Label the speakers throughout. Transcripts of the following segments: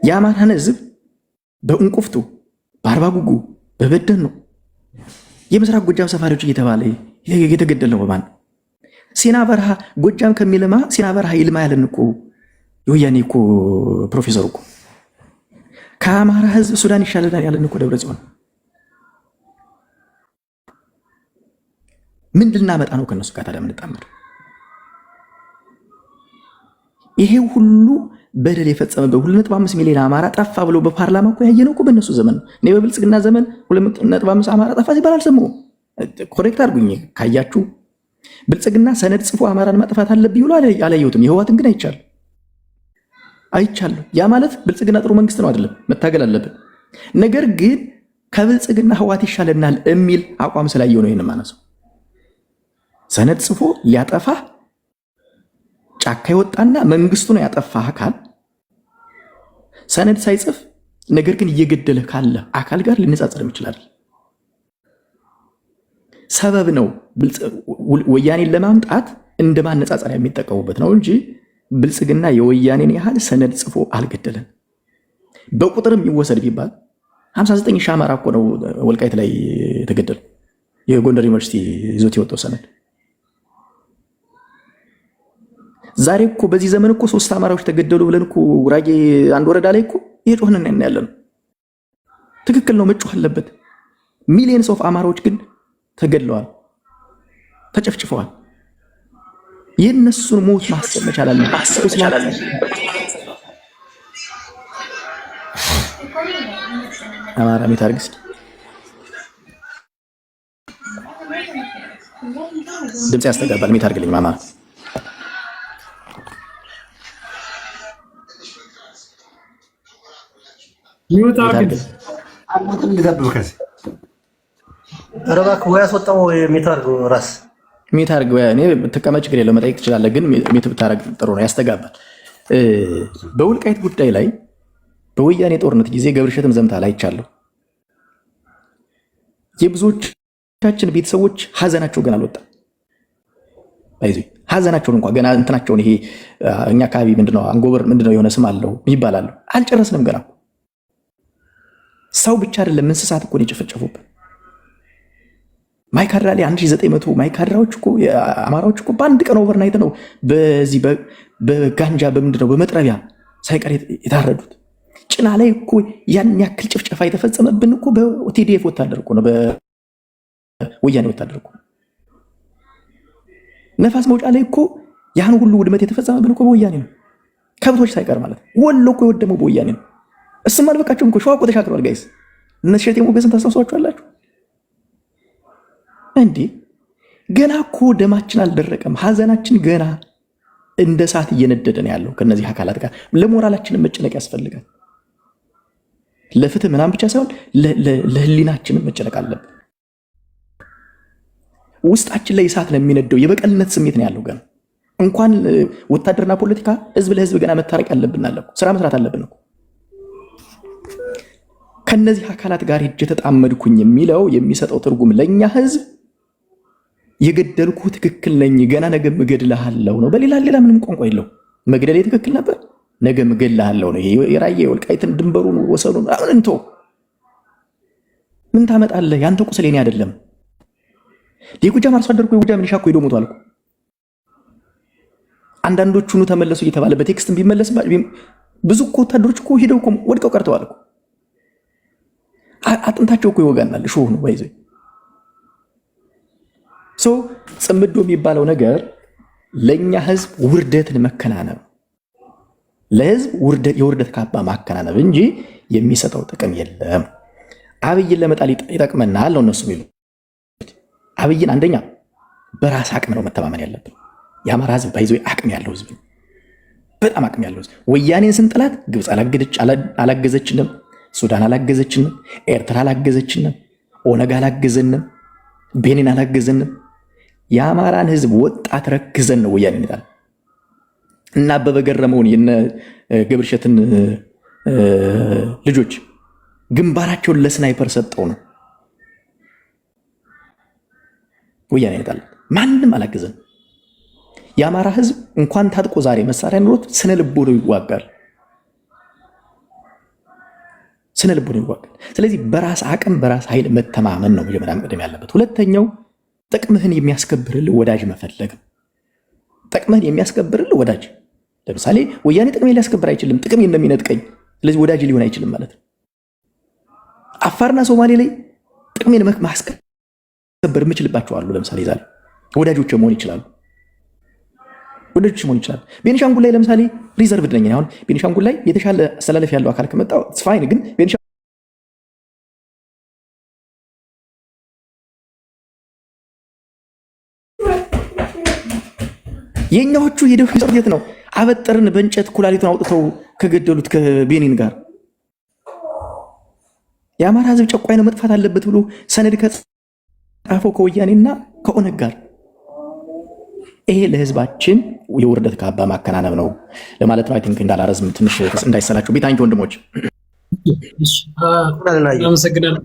Speaker 1: የአማራን ህዝብ በእንቁፍቱ በአርባ ጉጉ በበደን ነው የምስራቅ ጎጃም ሰፋሪዎች እየተባለ የተገደለው በማን ሲና በረሃ ጎጃም ከሚለማ ሲና በረሃ ይልማ ያለን እኮ የወያኔ እኮ ፕሮፌሰር እኮ ከአማራ ህዝብ ሱዳን ይሻለናል ያለን እኮ ደብረጽዮን ምን ልናመጣ ነው ከነሱ ጋር ታዲያ የምንጣመር? ይሄ ሁሉ በደል የፈጸመ በ2.5 ሚሊዮን አማራ ጠፋ ብሎ በፓርላማ እኮ ያየነው እኮ በእነሱ ዘመን ነው። እኔ በብልጽግና ዘመን 2.5 አማራ ጠፋ ሲባል አልሰማሁም። ኮሬክት አድርጉኝ ካያችሁ። ብልጽግና ሰነድ ጽፎ አማራን ማጥፋት አለብኝ ብሎ አላየሁትም። የህወሓትን ግን አይቻለሁ። ያ ማለት ብልጽግና ጥሩ መንግስት ነው አይደለም፣ መታገል አለብን። ነገር ግን ከብልጽግና ህወሓት ይሻለናል የሚል አቋም ስላየው ነው ይሄን ማነሳው። ሰነድ ጽፎ ሊያጠፋ ጫካ ይወጣና መንግስቱ ነው ያጠፋ አካል ሰነድ ሳይጽፍ ነገር ግን እየገደለ ካለ አካል ጋር ሊነጻጸር ይችላል። ሰበብ ነው ወያኔን ለማምጣት እንደማነጻጸሪያ የሚጠቀሙበት ነው እንጂ ብልጽግና የወያኔን ያህል ሰነድ ጽፎ አልገደለም። በቁጥር የሚወሰድ ቢባል 59 ሺህ አማራ እኮ ነው ወልቃይት ላይ የተገደለ የጎንደር ዩኒቨርሲቲ ይዞት የወጣው ሰነድ። ዛሬ እኮ በዚህ ዘመን እኮ 3 አማራዎች ተገደሉ ብለን እኮ ጉራጌ አንድ ወረዳ ላይ እኮ እየጮህን እናያለን። ትክክል ነው፣ መጮህ አለበት። ሚሊየንስ ኦፍ አማራዎች ግን ተገድለዋል፣ ተጨፍጭፈዋል። የእነሱን ሞት ማሰብ መቻል አለብን። አማራ ሚታርግስ ድምጽ ያስተጋባል። ሚታርግልኝ ማማ
Speaker 2: ሚታርግ አሞትን ልጋብከስ ረባክ ወይ አስወጣው ሚታርግ ራስ
Speaker 1: ሚታርግ ወይ እኔ ተቀመጭ ችግር የለው መጠየቅ ትችላለህ። ግን ሚት ብታረግ ጥሩ ነው፣ ያስተጋባል። በውልቃይት ጉዳይ ላይ በወያኔ ጦርነት ጊዜ ገብረሸትም ዘምታል አይቻለሁ። የብዙዎቻችን ቤተሰቦች ሀዘናቸው ገና አልወጣም። ሀዘናቸውን እንኳን ገና እንትናቸውን ይሄ እኛ አካባቢ ምንድነው አንጎበር ምንድነው የሆነ ስም አለው ይባላል። አልጨረስንም ገና። ሰው ብቻ አይደለም እንስሳት እኮ ነው የጨፈጨፉበት። ማይካድራ ላይ 1900 ማይካድራዎች እኮ አማራዎች እኮ በአንድ ቀን ኦቨርናይት ነው በዚህ በጋንጃ በምንድነው በመጥረቢያ ሳይቀር የታረዱት። ጭና ላይ እኮ ያን ያክል ጭፍጨፋ የተፈጸመብን እኮ በቲዲኤፍ ወታደር እኮ ነው፣ በወያኔ ወታደር እኮ። ነፋስ መውጫ ላይ እኮ ያን ሁሉ ውድመት የተፈጸመብን እኮ በወያኔ ነው፣ ከብቶች ሳይቀር ማለት ነው። ወሎ እኮ የወደመው በወያኔ ነው። እሱም አልበቃቸውም እኮ ሸዋ እኮ ተሻግረዋል። ጋይስ እነዚህ ሸቴ ሞገስን ታስታውሷቸዋላችሁ እንዴ? ገና እኮ ደማችን አልደረቀም። ሀዘናችን ገና እንደ እሳት እየነደደ ነው ያለው ከነዚህ አካላት ጋር። ለሞራላችንም መጨነቅ ያስፈልጋል። ለፍትህ ምናምን ብቻ ሳይሆን ለህሊናችንም መጨነቅ አለብን። ውስጣችን ላይ እሳት ነው የሚነደው። የበቀልነት ስሜት ነው ያለው ገና። እንኳን ወታደርና ፖለቲካ ህዝብ ለህዝብ ገና መታረቅ ያለብን አለ፣ ስራ መስራት አለብን እኮ። ከነዚህ አካላት ጋር ሄጄ ተጣመድኩኝ የሚለው የሚሰጠው ትርጉም ለኛ ህዝብ የገደልኩ ትክክል ነኝ፣ ገና ነገ እገድልሃለሁ ነው። በሌላ ምንም ቋንቋ የለው። መግደል ትክክል ነበር፣ ነገ እገድልሃለሁ ነው። ይሄ የራያ የወልቃይትን ድንበሩን ወሰኑን እንቶ ምን ታመጣለህ? ያንተ ቁስል የኔ አይደለም። የጎጃም አርሶ አደር እኮ የጎጃም ሚሊሻ እኮ ሄዶ ሞቷል እኮ። አንዳንዶቹ ኑ ተመለሱ እየተባለ በቴክስትም ቢመለስ ብዙ እኮ ወታደሮች እኮ ሄደው እኮ ወድቀው ቀርተዋል እኮ። አጥንታቸው እኮ ይወጋናል፣ እሾህ ነው ባይዘ። ጽምዶ የሚባለው ነገር ለኛ ህዝብ ውርደትን መከናነብ፣ ለህዝብ የውርደት ካባ ማከናነብ እንጂ የሚሰጠው ጥቅም የለም። አብይን ለመጣል ይጠቅመናል ነው እነሱ የሚሉ። አብይን አንደኛ በራስ አቅም ነው መተማመን ያለብን። የአማራ ህዝብ ባይዘ አቅም ያለው ህዝብ፣ በጣም አቅም ያለው ህዝብ። ወያኔን ስንጥላት ግብፅ አላገዘችንም፣ ሱዳን አላገዘችንም፣ ኤርትራ አላገዘችንም፣ ኦነግ አላገዘንም፣ ቤኒን አላገዘንም። የአማራን ህዝብ ወጣት ረክዘን ነው ወያኔ ይላል። እና አበበ ገረመውን የነ ገብረሸትን ልጆች ግንባራቸውን ለስናይፐር ሰጠው ነው ወያኔ ይላል። ማንም አላገዘን። የአማራ ህዝብ እንኳን ታጥቆ ዛሬ መሳሪያ ኑሮት ስነ ልቦናው ይዋጋል። ስነ ልቦና ይዋጋል። ስለዚህ በራስ አቅም በራስ ኃይል መተማመን ነው መጀመሪያ መቅደም ያለበት። ሁለተኛው ጥቅምህን የሚያስከብርልህ ወዳጅ መፈለግ። ጥቅምህን የሚያስከብርልህ ወዳጅ። ለምሳሌ ወያኔ ጥቅሜን ሊያስከብር አይችልም፣ ጥቅሜ እንደሚነጥቀኝ፣ ስለዚህ ወዳጅ ሊሆን አይችልም ማለት ነው። አፋርና ሶማሌ ላይ ጥቅሜን ማስከበር የምችልባቸው አሉ። ለምሳሌ ዛሬ ወዳጆች መሆን ይችላሉ። ወዳጆች መሆን ይችላል። ቤኒሻንጉል ላይ ለምሳሌ ሪዘርቭድ ነኝ። አሁን ቤኒሻንጉል ላይ የተሻለ አስተላለፍ ያለው አካል ከመጣ ስፋይን፣ ግን የኛዎቹ ሄደው የት ነው አበጠርን በእንጨት ኩላሊቱን አውጥተው ከገደሉት ከቤኒን ጋር የአማራ ህዝብ ጨቋኝ ነው መጥፋት አለበት ብሎ ሰነድ ከጻፈው ከወያኔና ከኦነግ ጋር። ይሄ ለህዝባችን የውርደት ካባ ማከናነብ ነው ለማለት ነው። አይ ቲንክ እንዳላረዝም ትንሽ እንዳይሰላችሁ ቤታንኪ ወንድሞች።
Speaker 3: አመሰግናለሁ።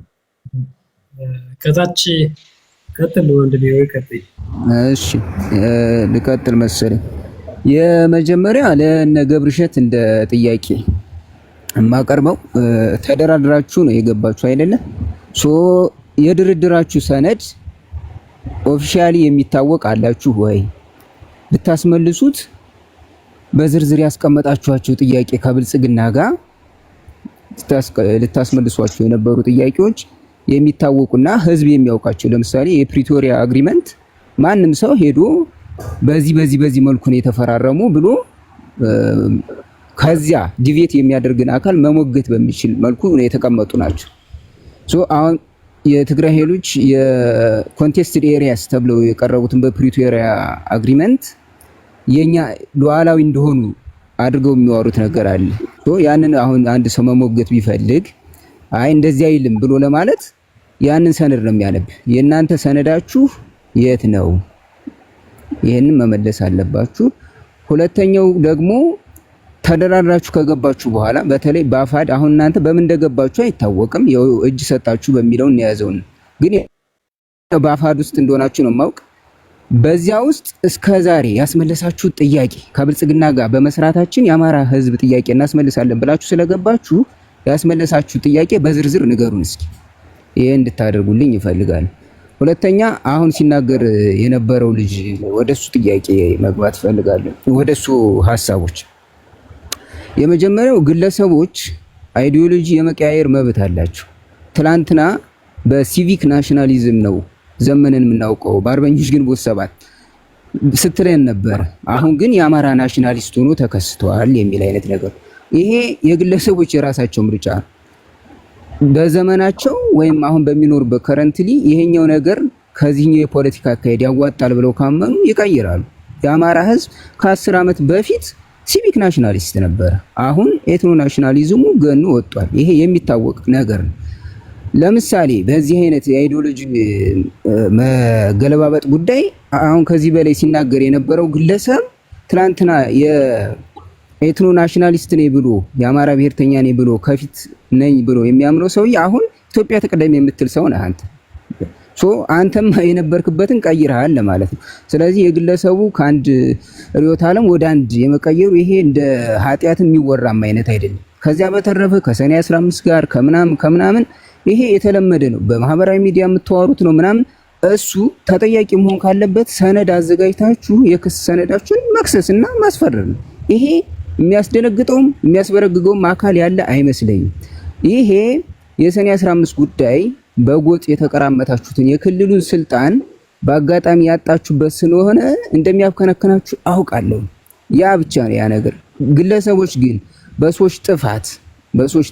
Speaker 3: ከታች ቀጥል ወንድሜ ወይ ቀጥል።
Speaker 4: እሺ ልቀጥል መሰለኝ። የመጀመሪያ ለነ ገብርሸት እንደ ጥያቄ የማቀርበው ተደራድራችሁ ነው የገባችሁ አይደለ? ሶ የድርድራችሁ ሰነድ ኦፊሻሊ የሚታወቅ አላችሁ ወይ? ብታስመልሱት በዝርዝር ያስቀመጣችኋቸው ጥያቄ ከብልጽግና ጋር ልታስመልሷቸው የነበሩ ጥያቄዎች የሚታወቁና ህዝብ የሚያውቃቸው፣ ለምሳሌ የፕሪቶሪያ አግሪመንት ማንም ሰው ሄዶ በዚህ መልኩ ነው የተፈራረሙ ብሎ ከዚያ ዲቬት የሚያደርግን አካል መሞገት በሚችል መልኩ ነው የተቀመጡ ናቸው። ሶ አሁን የትግራይ ኃይሎች የኮንቴስትድ ኤሪያስ ተብለው የቀረቡትን በፕሪቶሪያ አግሪመንት የኛ ሉዓላዊ እንደሆኑ አድርገው የሚዋሩት ነገር አለ። ሶ ያንን አሁን አንድ ሰው መሞገት ቢፈልግ አይ እንደዚህ አይልም ብሎ ለማለት ያንን ሰነድ ነው የሚያነብ። የእናንተ ሰነዳችሁ የት ነው? ይሄንን መመለስ አለባችሁ። ሁለተኛው ደግሞ ተደራድራችሁ ከገባችሁ በኋላ በተለይ በአፋድ አሁን እናንተ በምን እንደገባችሁ አይታወቅም። ያው እጅ ሰጣችሁ በሚለው እንያዘውን፣ ግን በአፋድ ውስጥ እንደሆናችሁ ነው የማውቅ። በዚያ ውስጥ እስከዛሬ ያስመለሳችሁ ጥያቄ ከብልጽግና ጋር በመስራታችን የአማራ ህዝብ ጥያቄ እናስመልሳለን ብላችሁ ስለገባችሁ ያስመለሳችሁ ጥያቄ በዝርዝር ንገሩን እስኪ። ይሄ እንድታደርጉልኝ ይፈልጋል። ሁለተኛ አሁን ሲናገር የነበረው ልጅ ወደሱ ጥያቄ መግባት ፈልጋለሁ፣ ወደሱ ሀሳቦች። የመጀመሪያው ግለሰቦች አይዲዮሎጂ የመቀያየር መብት አላቸው። ትላንትና በሲቪክ ናሽናሊዝም ነው ዘመንን የምናውቀው በአርበኞች ግንቦት ሰባት ስትለን ነበር። አሁን ግን የአማራ ናሽናሊስት ሆኖ ተከስተዋል የሚል አይነት ነገር። ይሄ የግለሰቦች የራሳቸው ምርጫ ነው። በዘመናቸው ወይም አሁን በሚኖሩበት ከረንትሊ ይሄኛው ነገር ከዚህኛው የፖለቲካ አካሄድ ያዋጣል ብለው ካመኑ ይቀይራሉ። የአማራ ህዝብ ከ10 ዓመት በፊት ሲቪክ ናሽናሊስት ነበር። አሁን ኤትኖ ናሽናሊዝሙ ገኑ ወጥቷል። ይሄ የሚታወቅ ነገር ነው። ለምሳሌ በዚህ አይነት የአይዲዮሎጂ መገለባበጥ ጉዳይ አሁን ከዚህ በላይ ሲናገር የነበረው ግለሰብ ትላንትና የኤትኖ ናሽናሊስት ነኝ ብሎ የአማራ ብሔርተኛ ነኝ ብሎ ከፊት ነኝ ብሎ የሚያምነው ሰውዬ አሁን ኢትዮጵያ ተቀደም የምትል ሰው ነህ አንተ። ሶ አንተም የነበርክበትን ቀይረሃል ለማለት ነው። ስለዚህ የግለሰቡ ከአንድ ርዕዮተ ዓለም ወደ አንድ የመቀየሩ ይሄ እንደ ኃጢአት የሚወራም አይነት አይደለም። ከዚያ በተረፈ ከሰኔ 15 ጋር ከምናምን ይሄ የተለመደ ነው። በማህበራዊ ሚዲያ የምትዋሩት ነው ምናምን። እሱ ተጠያቂ መሆን ካለበት ሰነድ አዘጋጅታችሁ የክስ ሰነዳችሁን መክሰስና ማስፈረር ነው። ይሄ የሚያስደነግጠውም የሚያስበረግገውም አካል ያለ አይመስለኝም። ይሄ የሰኔ 15 ጉዳይ በጎጥ የተቀራመታችሁትን የክልሉን ስልጣን በአጋጣሚ ያጣችሁበት ስለሆነ እንደሚያከነከናችሁ አውቃለሁ። ያ ብቻ ነው ያ ነገር። ግለሰቦች ግን በሶች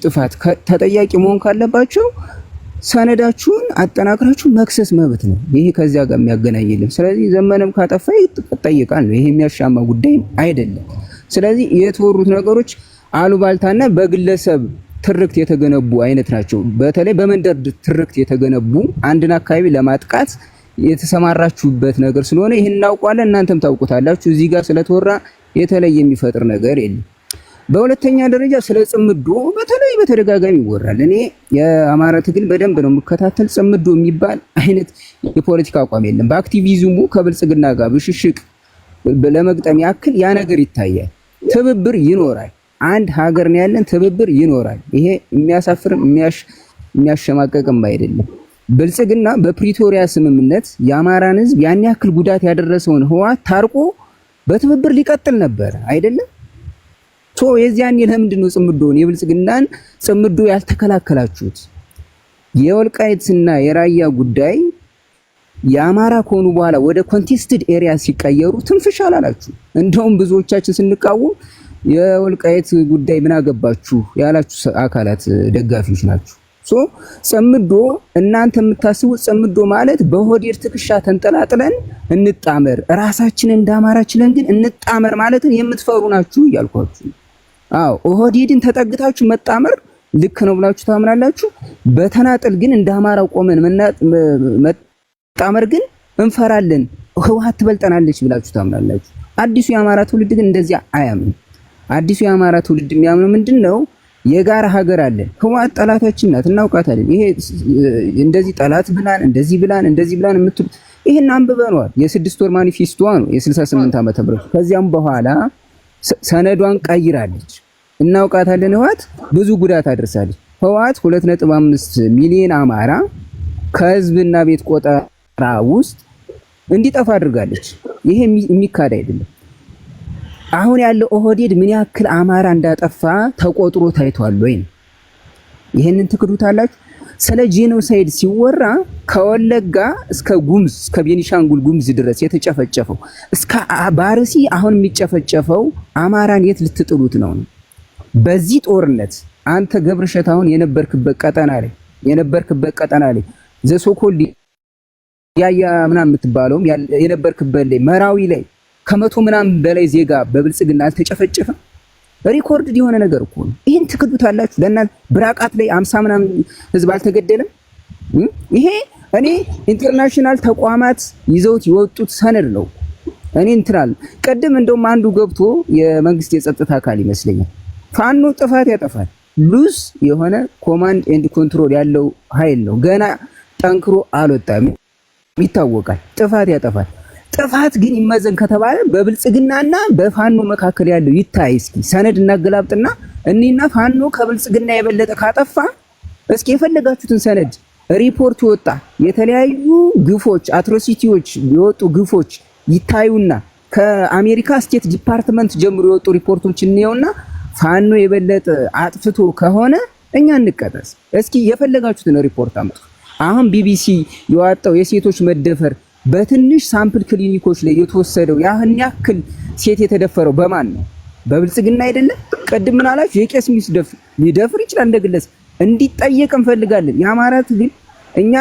Speaker 4: ጥፋት ተጠያቂ መሆን ካለባቸው ሰነዳችሁን አጠናክራችሁ መክሰስ መብት ነው። ይሄ ከዚያ ጋር የሚያገናኝልም። ስለዚህ ዘመንም ካጠፋ ይጠይቃል ነው። ይሄ የሚያሻማ ጉዳይ አይደለም። ስለዚህ የተወሩት ነገሮች አሉባልታና በግለሰብ ትርክት የተገነቡ አይነት ናቸው። በተለይ በመንደር ትርክት የተገነቡ አንድን አካባቢ ለማጥቃት የተሰማራችሁበት ነገር ስለሆነ ይሄን እናውቃለን፣ እናንተም ታውቁታላችሁ። እዚህ ጋር ስለተወራ የተለየ የሚፈጥር ነገር የለም። በሁለተኛ ደረጃ ስለ ጽምዶ በተለይ በተደጋጋሚ ይወራል። እኔ የአማራ ትግል በደንብ ነው የምከታተል። ጽምዶ የሚባል አይነት የፖለቲካ አቋም የለም። በአክቲቪዝሙ ከብልጽግና ጋር ብሽሽቅ ለመግጠም ያክል ያ ነገር ይታያል። ትብብር ይኖራል። አንድ ሀገር ነው ያለን፣ ትብብር ይኖራል። ይሄ የሚያሳፍርም የሚያሸማቀቅም አይደለም። ብልጽግና በፕሪቶሪያ ስምምነት የአማራን ህዝብ ያን ያክል ጉዳት ያደረሰውን ህወሓት ታርቆ በትብብር ሊቀጥል ነበር አይደለም? የዚያን ለምንድን ነው ጽምዶን የብልጽግናን ጽምዶ ያልተከላከላችሁት? የወልቃይትና የራያ ጉዳይ የአማራ ከሆኑ በኋላ ወደ ኮንቴስትድ ኤሪያ ሲቀየሩ ትንፍሽ አላላችሁ። እንደውም ብዙዎቻችን ስንቃወም የወልቃይት ጉዳይ ምን አገባችሁ ያላችሁ አካላት ደጋፊዎች ናችሁ። ጽምዶ እናንተ የምታስቡት ጽምዶ ማለት በሆዴር ትከሻ ተንጠላጥለን እንጣመር ራሳችንን እንዳማራችንን ግን እንጣመር ማለትን የምትፈሩ ናችሁ እያልኳችሁ። ኦህዴድን ተጠግታችሁ መጣመር ልክ ነው ብላችሁ ታምናላችሁ። በተናጠል ግን እንዳማራው ቆመን መጣመር ግን እንፈራለን፣ ህወሓት ትበልጠናለች ብላችሁ ታምናላችሁ። አዲሱ የአማራ ትውልድ ግን እንደዚያ አያምንም። አዲሱ የአማራ ትውልድ የሚያምነው ምንድነው? የጋራ ሀገር አለን። ህወሓት ጠላታችን ናት፣ እናውቃታለን። ይሄ እንደዚህ ጠላት ብላን እንደዚህ ብላን የምትሉ ይሄን አንብበነዋል። የ6 ወር ማኒፌስቶ ነው የ68 ዓመተ ምህረት። ከዚያም በኋላ ሰነዷን ቀይራለች። እናውቃታለን። ህወሓት ብዙ ጉዳት አድርሳለች። ህወሓት 2.5 ሚሊዮን አማራ ከህዝብና ቤት ቆጠራ ውስጥ እንዲጠፋ አድርጋለች። ይሄ የሚካድ አይደለም። አሁን ያለው ኦህዴድ ምን ያክል አማራ እንዳጠፋ ተቆጥሮ ታይቷል ወይ? ይሄንን ትክዱታላችሁ? ስለ ጄኖሳይድ ሲወራ ከወለጋ እስከ ጉምዝ እስከ ቤኒሻንጉል ጉምዝ ድረስ የተጨፈጨፈው እስከ ባርሲ አሁን የሚጨፈጨፈው አማራን የት ልትጥሉት ነው? በዚህ ጦርነት አንተ ገብረሸት አሁን የነበርክበት ቀጠና ላይ ዘሶኮል ያያ ምናምን የምትባለው የነበርክበት ላይ መራዊ ላይ ከመቶ ምናምን በላይ ዜጋ በብልጽግና አልተጨፈጨፈም? ሪኮርድ የሆነ ነገር እኮ ነው። ይሄን ትክዱታላችሁ? ለእናንተ ብራቃት ላይ 50 ምናምን ህዝብ አልተገደለም? ይሄ እኔ ኢንተርናሽናል ተቋማት ይዘውት የወጡት ሰነድ ነው። እኔ እንትናል ቀደም እንደውም አንዱ ገብቶ የመንግስት የጸጥታ አካል ይመስለኛል ፋኖ ጥፋት ያጠፋል፣ ሉዝ የሆነ ኮማንድ ኤንድ ኮንትሮል ያለው ኃይል ነው፣ ገና ጠንክሮ አልወጣም፣ ይታወቃል፣ ጥፋት ያጠፋል። ጥፋት ግን ይመዘን ከተባለ በብልጽግናና በፋኖ መካከል ያለው ይታይ። እስኪ ሰነድ እናገላብጥና እኔና ፋኖ ከብልጽግና የበለጠ ካጠፋ እስኪ የፈለጋችሁትን ሰነድ ሪፖርት ይወጣ፣ የተለያዩ ግፎች አትሮሲቲዎች የወጡ ግፎች ይታዩና ከአሜሪካ ስቴት ዲፓርትመንት ጀምሮ የወጡ ሪፖርቶች እንየውና ፋኖ የበለጠ አጥፍቶ ከሆነ እኛ እንቀጠስ። እስኪ የፈለጋችሁትን ሪፖርት አምጡ። አሁን ቢቢሲ የዋጣው የሴቶች መደፈር በትንሽ ሳምፕል ክሊኒኮች ላይ የተወሰደው ያን ያክል ሴት የተደፈረው በማን ነው? በብልጽግና አይደለም? ቅድም ምን አላችሁ? የቄስ ሚስት ሊደፍር ይችላል እንደግለሰብ እንዲጠየቅ እንፈልጋለን። የአማራ ትግል እኛ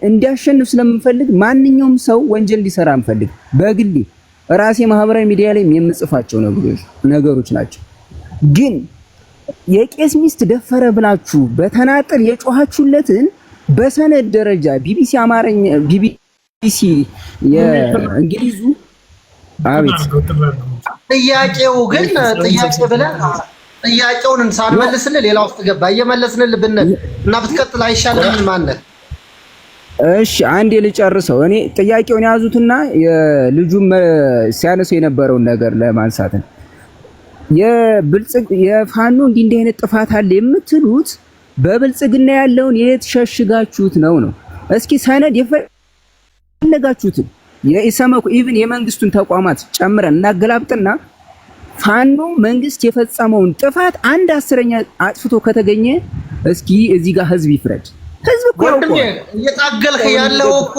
Speaker 4: እንዲያሸንፍ ስለምንፈልግ ማንኛውም ሰው ወንጀል እንዲሰራ እንፈልግ። በግሌ ራሴ ማህበራዊ ሚዲያ ላይ የምጽፋቸው ነገሮች ናቸው። ግን የቄስ ሚስት ደፈረ ብላችሁ በተናጠል የጮሃችሁለትን በሰነድ ደረጃ ቢቢሲ አማርኛ ቢቢሲ የእንግሊዙ አቤት
Speaker 2: ጥያቄው ግን ጥያቄ ብለህ ጥያቄውን ሳንመልስልህ ሌላ ውስጥ ገባ። እየመለስንልህ ብንል እና ብትቀጥል አይሻልም? ማለት
Speaker 4: እሺ፣ አንዴ ልጨርሰው። እኔ ጥያቄውን ያዙትና የልጁም ሲያነሰው የነበረውን ነገር ለማንሳት ነው። የፋኖ እንዲህ አይነት ጥፋት አለ የምትሉት በብልጽግና ያለውን የት ሸሽጋችሁት ነው? እስኪ ሰነድ የፈለጋችሁትን የኢሰመኮ ኢቭን የመንግስቱን ተቋማት ጨምረን እናገላብጥና ፋኖ መንግስት የፈጸመውን ጥፋት 1/10ኛ አጥፍቶ ከተገኘ እስኪ እዚህ ጋር ህዝብ ይፍረድ። ህዝብ እኮ
Speaker 2: እየታገልክ ያለው እኮ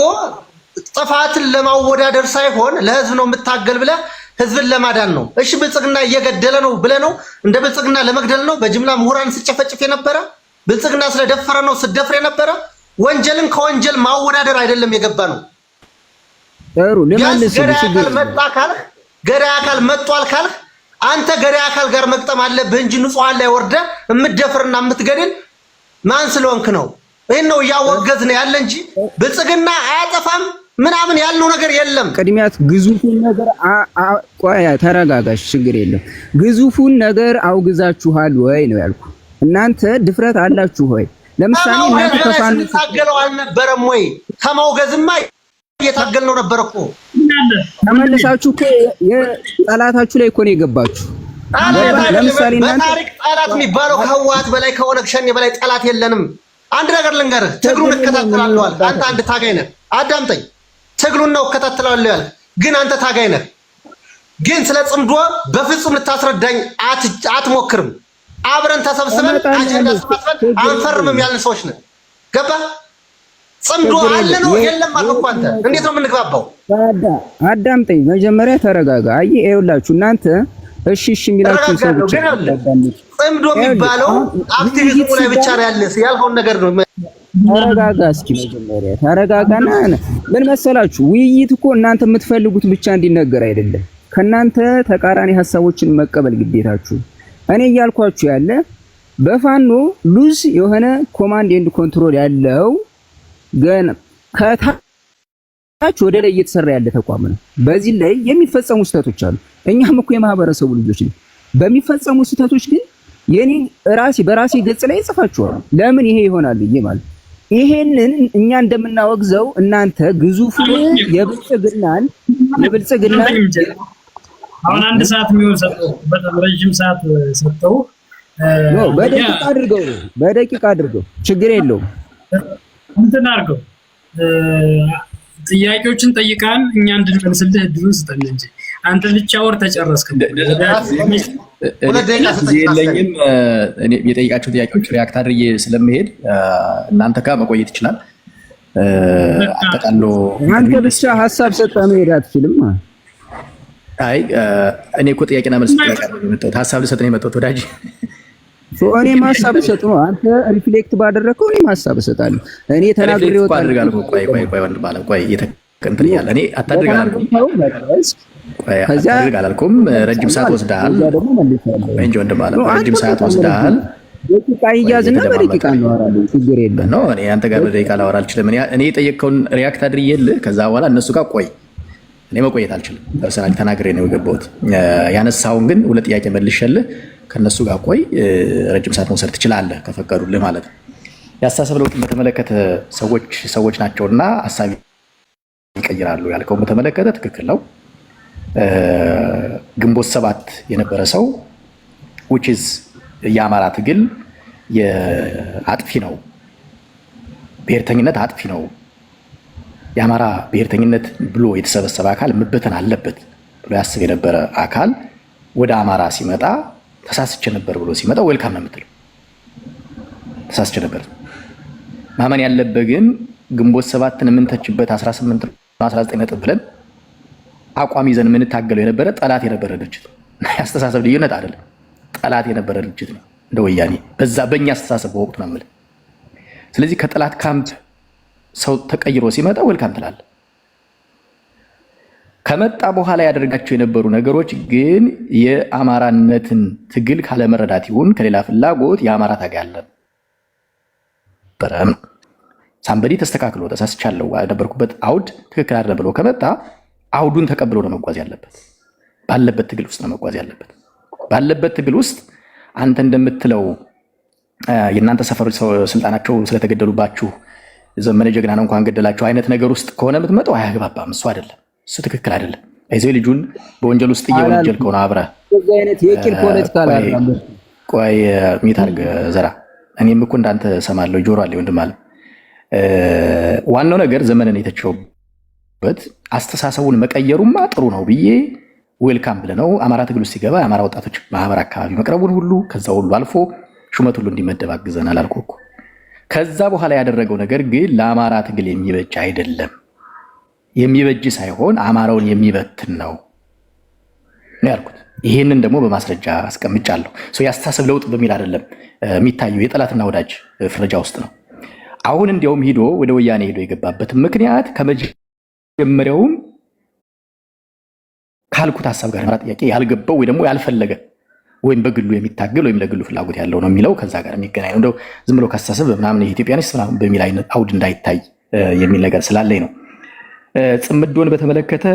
Speaker 2: ጥፋትን ለማወዳደር ሳይሆን ለህዝብ ነው የምታገል ብለህ ህዝብን ለማዳን ነው። እሺ ብልጽግና እየገደለ ነው ብለህ ነው እንደ ብልጽግና ለመግደል ነው በጅምላ ምሁራን ስጨፈጭፍ የነበረ ብልጽግና ስለደፈረ ነው ስደፍር የነበረ። ወንጀልን ከወንጀል ማወዳደር አይደለም የገባ ነው።
Speaker 4: ጥሩ ለማንስ
Speaker 2: ገዳይ አካል መጥቷል ካልህ አንተ ገዳይ አካል ጋር መቅጠም አለብህ እንጂ ንጹሃን ላይ ወርደህ የምትደፍርና የምትገድል ማን ስለሆንክ ነው? ይሄን ነው እያወገዝን ያለ እንጂ ብልጽግና አያጠፋም ምናምን ያልነው ነገር የለም።
Speaker 4: ቅድሚያት ግዙፉን ነገር ቆያ ተረጋጋሽ፣ ችግር የለም። ግዙፉን ነገር አውግዛችኋል ወይ ነው ያልኩ። እናንተ ድፍረት አላችሁ ወይ? ለምሳሌ እናንተ ከፋን
Speaker 2: ታገለው አልነበረም ወይ? ከማውገዝማ እየታገልነው ነበር እኮ።
Speaker 4: ተመለሳችሁ እኮ የጠላታችሁ ላይ እኮ ነው የገባችሁ። ለምሳሌ
Speaker 2: በታሪክ ጠላት የሚባለው ከህወሓት በላይ ከኦነግ ሸኔ በላይ ጠላት የለንም። አንድ ነገር ልንገርህ፣ ትግሉን እከታተላለሁ አልክ። አንተ አንድ ታጋይ ነህ። አዳምጠኝ። ትግሉን ነው እከታተላለሁ ያልክ፣ ግን አንተ ታጋይ ነህ። ግን ስለ ጽምዶ በፍጹም ልታስረዳኝ አትሞክርም። አብረን ተሰብስበን አጀንዳ ተሰብስበን አንፈርምም ያልን ሰዎች ነን። ገባህ? ጽምዶ አለ ነው የለም አልኩ። አንተ እንዴት ነው የምንግባባው?
Speaker 4: አዳምጠኝ መጀመሪያ ተረጋጋ። አይ ይኸውላችሁ እናንተ እሺ የሚላችሁ ሰዎች
Speaker 2: ጽምዶ የሚባለው አክቲቪዝሙ ላይ ብቻ ነው ያለ ያልሆነ ነገር ነው።
Speaker 4: ተረጋጋ እስኪ መጀመሪያ ተረጋጋና ምን መሰላችሁ፣ ውይይት እኮ እናንተ የምትፈልጉት ብቻ እንዲነገር አይደለም። ከናንተ ተቃራኒ ሀሳቦችን መቀበል ግዴታችሁ። እኔ እያልኳችሁ ያለ በፋኖ ሉዝ የሆነ ኮማንድ ኤንድ ኮንትሮል ያለው ገና ከታች ወደ ላይ እየተሰራ ያለ ተቋም ነው። በዚህ ላይ የሚፈጸሙ ስህተቶች አሉ። እኛም እኮ የማህበረሰቡ ልጆች ነን። በሚፈጸሙ ስህተቶች ግን የኔ በራሴ ገጽ ላይ ጽፋችኋል። ለምን ይሄ ይሆናል ብዬ ማለት ይሄንን እኛ እንደምናወግዘው እናንተ ግዙፉን የብልጽግናን
Speaker 3: አሁን አንድ ሰዓት የሚሆን ሰጠው፣ በጣም ረጅም ሰዓት ሰጠው። በደቂቃ አድርገው ችግር የለውም። እንትን አድርገው ጥያቄዎችን ጠይቃን እኛ እንድንመልስልህ እድሉን ስጠን እንጂ አንተ ብቻ ወር ተጨረስክ።
Speaker 1: የለኝም እኔ የጠይቃቸው ጥያቄዎች ሪያክት አድርጌ ስለምሄድ እናንተ ጋር መቆየት ይችላል። አጠቃሎ
Speaker 4: አንተ ብቻ ሀሳብ ሰጠህ መሄድ አትችልም።
Speaker 1: አይ እኔ እኮ ጥያቄና መልስ ጥያቄ ነው የመጣሁት፣ ሀሳብ ልሰጥ ነው የመጣሁት ወዳጅ።
Speaker 4: እኔም ሀሳብ እሰጥ ነው። አንተ ሪፍሌክት ባደረከው እኔም ሀሳብ እሰጣለሁ። እኔ ተናግሬ
Speaker 1: ወጣለሁ። ቆይ ወንድ ባለ ቆይ እየተከንተል ያለ እኔ አታድርግ አላልኩም። ረጅም ሰዓት ወስደሃል እንጂ ወንድ ባለ ረጅም ሰዓት ወስደሃል።
Speaker 4: ደቂቃ ይያዝና በደቂቃ እናወራለን። ችግር የለም
Speaker 1: ነው። እኔ አንተ ጋር በደቂቃ ላወራ አልችልም። እኔ የጠየቅከውን ሪያክት አድርጌልህ ከዛ በኋላ እነሱ ጋር ቆይ እኔ መቆየት አልችልም። ፐርሰናሊ ተናግሬ ነው የገባሁት። ያነሳውን ግን ሁለት ጥያቄ መልሼልህ ከነሱ ጋር ቆይ ረጅም ሰዓት መውሰድ ትችላለህ ከፈቀዱልህ ማለት ነው። የአስተሳሰብ ለውጥን በተመለከተ ሰዎች ናቸውና ሀሳብ ይቀይራሉ ያልከውን በተመለከተ ትክክል ነው። ግንቦት ሰባት የነበረ ሰው which is የአማራ ትግል አጥፊ ነው፣ ብሔርተኝነት አጥፊ ነው፣ የአማራ ብሔርተኝነት ብሎ የተሰበሰበ አካል መበተን አለበት ብሎ ያስብ የነበረ አካል ወደ አማራ ሲመጣ ተሳስቼ ነበር ብሎ ሲመጣ ዌልካም ነው የምትለው። ተሳስቼ ነበር ማመን ያለበት ግን ግንቦት ሰባትን የምንተችበት 18 19 ነጥብ ብለን አቋም ይዘን የምንታገለው የነበረ ጠላት የነበረ ድርጅት ነው። ያስተሳሰብ ልዩነት አይደለም፣ ጠላት የነበረ ድርጅት ነው እንደ ወያኔ በእኛ አስተሳሰብ በወቅቱ ነው የምልህ። ስለዚህ ከጠላት ካምፕ ሰው ተቀይሮ ሲመጣ ዌልካም ትላለህ። ከመጣ በኋላ ያደርጋቸው የነበሩ ነገሮች ግን የአማራነትን ትግል ካለመረዳት ይሁን ከሌላ ፍላጎት የአማራ ታጋይ አልነበረም። ሳምበዲ ተስተካክሎ ተሳስቻለሁ ነበርኩበት አውድ ትክክል አይደለም ብሎ ከመጣ አውዱን ተቀብሎ ነው መጓዝ ያለበት። ባለበት ትግል ውስጥ ነው መጓዝ ያለበት። ባለበት ትግል ውስጥ አንተ እንደምትለው የእናንተ ሰፈሮች ስልጣናቸው ስለተገደሉባችሁ ዘመነ ጀግና ነው እንኳን ገደላችሁ አይነት ነገር ውስጥ ከሆነ የምትመጣው አያግባባም። እሱ አይደለም፣ እሱ ትክክል አይደለም። አይዘው ልጁን በወንጀል ውስጥ እየወነጀልከው ነው አብረህ
Speaker 4: እንደዚህ አይነት የቂል ፖለቲካ ላይ
Speaker 1: ቆይ ሚት አድርግ ዘራ። እኔም እኮ እንዳንተ ሰማለሁ ጆሮ አለ ወንድም አለ። ዋናው ነገር ዘመነን የተቸውበት አስተሳሰቡን መቀየሩማ ጥሩ ነው ብዬ ዌልካም ብለነው አማራ ትግል ውስጥ ሲገባ የአማራ ወጣቶች ማህበር አካባቢ መቅረቡን ሁሉ ከዛ ሁሉ አልፎ ሹመት ሁሉ እንዲመደብ አግዘናል አልኩህ እኮ። ከዛ በኋላ ያደረገው ነገር ግን ለአማራ ትግል የሚበጅ አይደለም። የሚበጅ ሳይሆን አማራውን የሚበትን ነው ያልኩት። ይህንን ደግሞ በማስረጃ አስቀምጫለሁ። የአስተሳሰብ ለውጥ በሚል አይደለም የሚታየው፣ የጠላትና ወዳጅ ፍረጃ ውስጥ ነው። አሁን እንዲያውም ሂዶ ወደ ወያኔ ሄዶ የገባበት ምክንያት ከመጀመሪያውም ካልኩት ሀሳብ ጋር ጥያቄ ያልገባው ወይ ደግሞ ያልፈለገ ወይም በግሉ የሚታገል ወይም ለግሉ ፍላጎት ያለው ነው የሚለው ከዛ ጋር የሚገናኝ ነው። እንደው ዝም ብሎ ካስተሳሰብ ምናምን የኢትዮጵያኒስት ምናምን በሚል አይነት አውድ እንዳይታይ የሚል ነገር ስላለኝ ነው። ጽምዶን በተመለከተ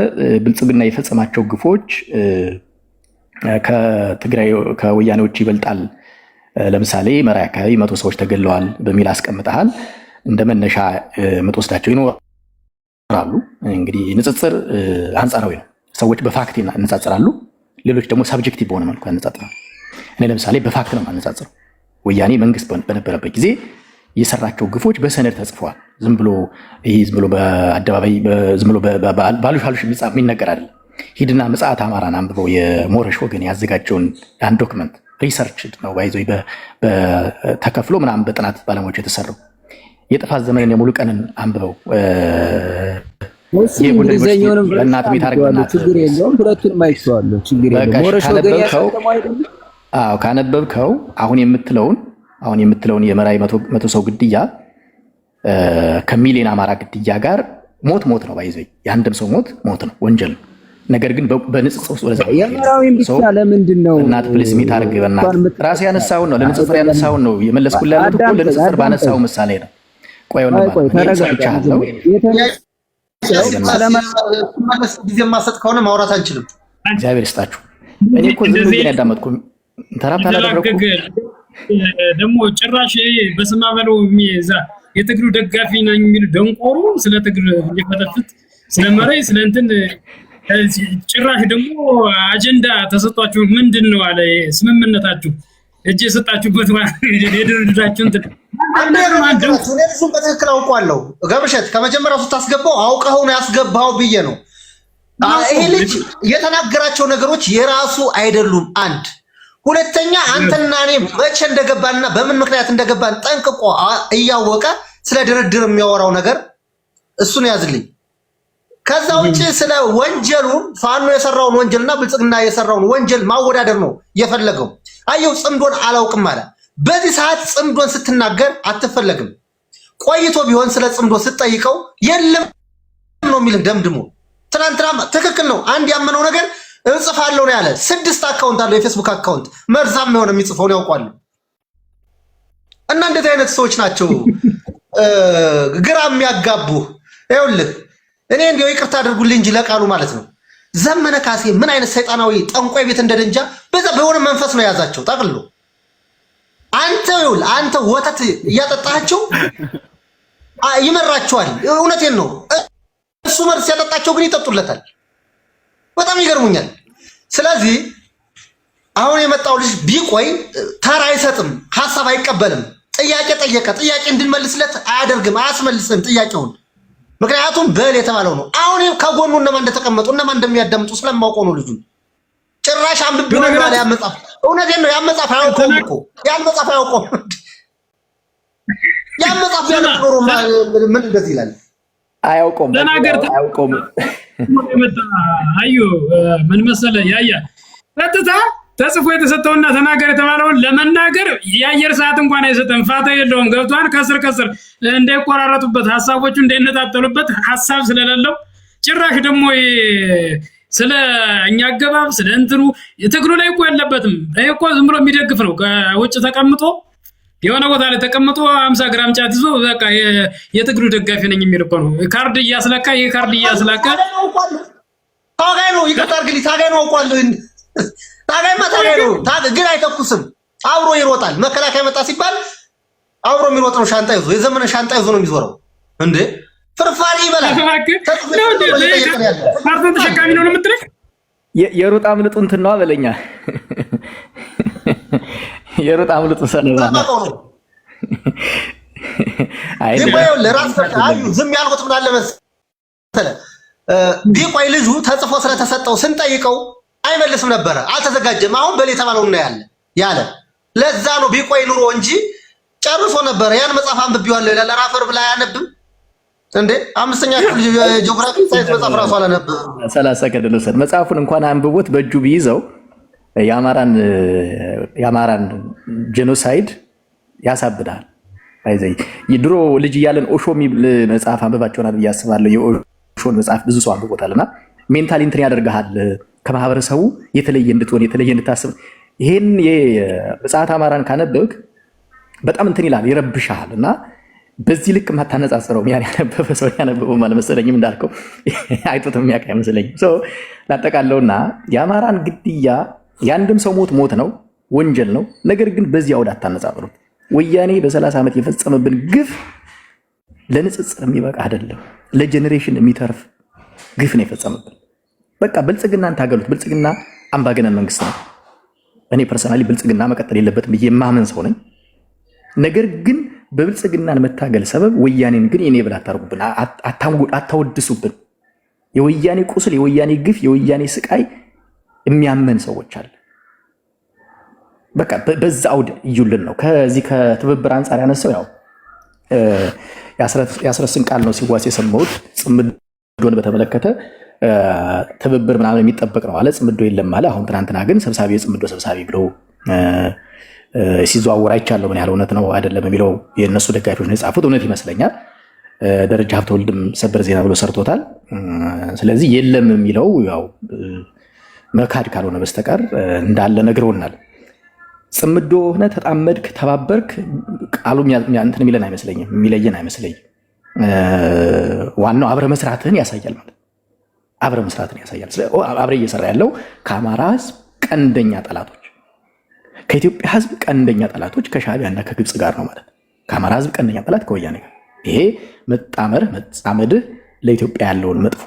Speaker 1: ብልጽግና የፈጸማቸው ግፎች ከትግራይ ከወያኔዎች ይበልጣል። ለምሳሌ መራይ አካባቢ 100 ሰዎች ተገለዋል በሚል አስቀምጠሃል። እንደ መነሻ የምትወስዳቸው ይኖራሉ። እንግዲህ ንጽጽር አንጻራዊ ነው። ሰዎች በፋክት ይነጻጸራሉ። ሌሎች ደግሞ ሳብጀክቲቭ በሆነ መልኩ ያነጻጽራል። እኔ ለምሳሌ በፋክት ነው ማነጻጽረው። ወያኔ መንግስት በነበረበት ጊዜ የሰራቸው ግፎች በሰነድ ተጽፈዋል። ዝም ብሎ በአደባባይ ዝም ብሎ ባሉሽ የሚነገር አይደለም። ሂድና ምጽአት አማራን አንብበው የሞረሽ ወገን ያዘጋጀውን ያን ዶክመንት ሪሰርች ነው ባይዞ ተከፍሎ ምናምን በጥናት ባለሙያዎች የተሰራው የጥፋት ዘመንን የሙሉ ቀንን አንብበው
Speaker 4: ለእናት ችግር የለውም። ሁለቱንም አይቼዋለሁ። ችግር የለውም። ሞረሽ ወገን
Speaker 1: ካነበብከው አሁን የምትለውን የመራዊ 100 ሰው ግድያ ከሚሊዮን አማራ ግድያ ጋር ሞት ነው ባይዘይ የአንድም ሰው ሞት ነው፣ ወንጀል ነው። ነገር ግን በንጽጽር ውስጥ ወደዛ
Speaker 4: የመራዊን ብቻ ለምንድን ነው
Speaker 1: እናት ፕሊስ ሚታርግ በእናት ራሴ ያነሳውን ነው ለንጽጽር ያነሳውን ነው የመለስኩልህ ያሉት እኮ ለንጽጽር ባነሳው ምሳሌ ነው። ቆይ ተረጋግቻለሁ።
Speaker 2: ጊዜ ማሰጥ ከሆነ ማውራት አንችልም።
Speaker 1: እግዚአብሔር ይስጣችሁ። እኔ እኮ ዝም ብዬ ያዳመጥኩ ተራፕ አላደረኩ።
Speaker 3: ደግሞ ጭራሽ በስማ በለው የትግሉ ደጋፊ ነኝ የሚል ደንቆሩ ስለ ትግል ሊፈተፍት ስለ መራዊ ስለ እንትን ጭራሽ ደግሞ አጀንዳ ተሰጥቷችሁ ምንድን ነው አለ ስምምነታችሁ እጅ የሰጣችሁበት የድርድራችሁ እንትን
Speaker 2: እሱን በትክክል አውቀዋለሁ። ገብሸት ከመጀመሪያው ስታስገባው አውቀኸው ነው ያስገባው ብዬ ነው። ይሄ ልጅ የተናገራቸው ነገሮች የራሱ አይደሉም። አንድ ሁለተኛ አንተና እኔ መቼ እንደገባንና በምን ምክንያት እንደገባን ጠንቅቆ እያወቀ ስለ ድርድር የሚያወራው ነገር እሱን ያዝልኝ። ከዛ ውጪ ስለ ወንጀሉ ፋኖ የሰራውን ወንጀልና ብልጽግና የሰራውን ወንጀል ማወዳደር ነው የፈለገው። አየው ጽምዶን አላውቅም አለ። በዚህ ሰዓት ጽምዶን ስትናገር አትፈለግም። ቆይቶ ቢሆን ስለ ጽምዶ ስትጠይቀው የለም ነው የሚልህ ደምድሞ። ትናንትና ትክክል ነው አንድ ያመነው ነገር እጽፋለሁ ነው ያለ። 6 አካውንት አለው የፌስቡክ አካውንት መርዛም የሆነ የሚጽፈው ነው ያውቃሉ። እና እንደዚህ አይነት ሰዎች ናቸው ግራ የሚያጋቡ። ይኸውልህ እኔ እንዲያው ይቅርታ አድርጉልኝ እንጂ ለቃሉ ማለት ነው ዘመነ ካሴ ምን አይነት ሰይጣናዊ ጠንቋይ ቤት እንደደንጃ በዛ በሆነ መንፈስ ነው የያዛቸው ጠቅልሎ። አንተ ወተት እያጠጣቸው ይመራቸዋል። እውነቴን ነው። እሱ መርስ ያጠጣቸው ግን ይጠጡለታል። በጣም ይገርሙኛል። ስለዚህ አሁን የመጣው ልጅ ቢቆይ ተራ አይሰጥም፣ ሐሳብ አይቀበልም። ጥያቄ ጠየቀ፣ ጥያቄ እንድንመልስለት አያደርግም፣ አያስመልስም ጥያቄውን። ምክንያቱም በል የተባለው ነው። አሁን ከጎኑ እነማን እንደተቀመጡ እነማን እንደሚያዳምጡ ስለማውቀው ነው። ልጁ ጭራሽ አንብቤው ነው ያለ ያመጻፍ። እውነቴን ነው ያመጻፍ አያውቀውም እኮ ያመጻፍ አያውቀውም። ያመጻፍ ያለው ምን እንደዚህ ይላል
Speaker 1: አያውቀውም። አያውቀውም።
Speaker 3: አዩ ምን መሰለህ ያያ ቀጥታ ተጽፎ የተሰጠውና ተናገር የተባለውን ለመናገር የአየር ሰዓት እንኳን አይሰጥም። ፋታ የለውም። ገብቷን ከስር እንዳይቆራረጡበት ሀሳቦቹ እንዳይነጣጠሉበት ሀሳብ ስለሌለው ጭራሽ ደግሞ ስለ እኛ አገባብ ስለ እንትኑ የትግሉ ላይ እኮ የለበትም። ይሄ እኮ ዝም ብሎ የሚደግፍ ነው። ከውጭ ተቀምጦ የሆነ ቦታ ላይ ተቀምጦ 50 ግራም ጫት ይዞ በቃ የትግሉ ደጋፊ ነኝ የሚል እኮ ነው። ካርድ እያስላካ
Speaker 2: ታጋይ ነው። ይቅርታ አድርግልኝ ታጋይ ነው አውቃለሁ። ታጋይ ነው ግን አይተኩስም። አብሮ ይሮጣል። መከላከያ መጣ ሲባል አብሮ የሚሮጥ ነው። ሻንጣ ይዞ የዘመነ ሻንጣ ይዞ ነው የሚዞረው እንዴ ፍርፋሪ ይበላል።
Speaker 3: ካርቶን ተሸካሚ ነው የምትለኝ
Speaker 1: የሩጣ አምልጡ እንትን ነው አበለኛ የሩጣ አምልጡ ሰለባ ነው።
Speaker 2: ቢቆይ ለራስ አዩ ዝም ያልኩት ምን አለ መሰለህ ቢቆይ ልጁ ተጽፎ ስለተሰጠው ስንጠይቀው አይመልስም ነበረ። አልተዘጋጀም። አሁን በል የተባለው ነው ያለ ለዛ ነው ቢቆይ ኑሮ እንጂ ጨርሶ ነበረ። ያን መጽሐፍ አንብቤዋለሁ ይላል። ራፈር ብላ አያነብም እንዴ? 5ኛ ጂኦግራፊ ሳይንስ መጽሐፍ ራሱ አላነብም።
Speaker 1: 30 ሰከንድ ልውሰድ። መጽሐፉን እንኳን አንብቦት በእጁ ቢይዘው የአማራን ጄኖሳይድ ያሳብዳል። አይዘይ የድሮ ልጅ እያለን ኦሾ የሚል መጽሐፍ አንብባቸውናል ብዬ አስባለሁ። የኦሾን መጽሐፍ ብዙ ሰው አንብቦታልና ሜንታሊ እንትን ያደርግሃል ከማህበረሰቡ የተለየ እንድትሆን የተለየ እንድታስብ። ይሄን የመጽሐፍ አማራን ካነበብክ በጣም እንትን ይላል ይረብሻል። እና በዚህ ልክ ማታነጻጽረው ያን ያነበበ ሰው ያነበበው ማለት መሰለኝም እንዳልከው አይቶትም የሚያውቅ አይመስለኝም። ላጠቃለውና የአማራን ግድያ የአንድም ሰው ሞት ነው፣ ወንጀል ነው። ነገር ግን በዚህ አውድ አታነጻጽሩት። ወያኔ በ30 ዓመት የፈጸመብን ግፍ ለንጽጽር የሚበቃ አይደለም። ለጄኔሬሽን የሚተርፍ ግፍ ነው የፈጸመብን። በቃ ብልጽግናን ታገሉት። ብልጽግና አምባገነን መንግስት ነው። እኔ ፐርሰናሊ ብልጽግና መቀጠል የለበትም ብዬ የማምን ሰው ነኝ። ነገር ግን በብልጽግናን መታገል ሰበብ ወያኔን ግን የኔ ብላ አታርጉብን፣ አታወድሱብን። የወያኔ ቁስል፣ የወያኔ ግፍ፣ የወያኔ ስቃይ የሚያመን ሰዎች አለ። በቃ በዛ አውድ እዩልን ነው። ከዚህ ከትብብር አንጻር ያነሳው ያው የአስረስን ቃል ነው ሲዋስ የሰማሁት። ጽምዶን በተመለከተ ትብብር ምናምን የሚጠበቅ ነው አለ። ጽምዶ የለም አለ። አሁን ትናንትና ግን ሰብሳቢ የጽምዶ ሰብሳቢ ብለው ሲዘዋወር አይቻለሁ። ምን ያህል እውነት ነው አይደለም የሚለው የእነሱ ደጋፊዎች ነው የጻፉት። እውነት ይመስለኛል። ደረጃ ሀብተወልድም ሰበር ዜና ብሎ ሰርቶታል። ስለዚህ የለም የሚለው ያው መካድ ካልሆነ በስተቀር እንዳለ ነግረውናል። ጽምዶ ሆነ ተጣመድክ፣ ተባበርክ ቃሉ እንትን የሚለን አይመስለኝም፣ የሚለየን አይመስለኝም። ዋናው አብረ መስራትህን ያሳያል ማለት አብረ መስራትህን ያሳያል። አብረ እየሰራ ያለው ከአማራ ህዝብ ቀንደኛ ጠላቶች፣ ከኢትዮጵያ ህዝብ ቀንደኛ ጠላቶች ከሻዕቢያና ከግብፅ ጋር ነው ማለት። ከአማራ ህዝብ ቀንደኛ ጠላት ከወያኔ ጋር። ይሄ መጣመድህ ለኢትዮጵያ ያለውን መጥፎ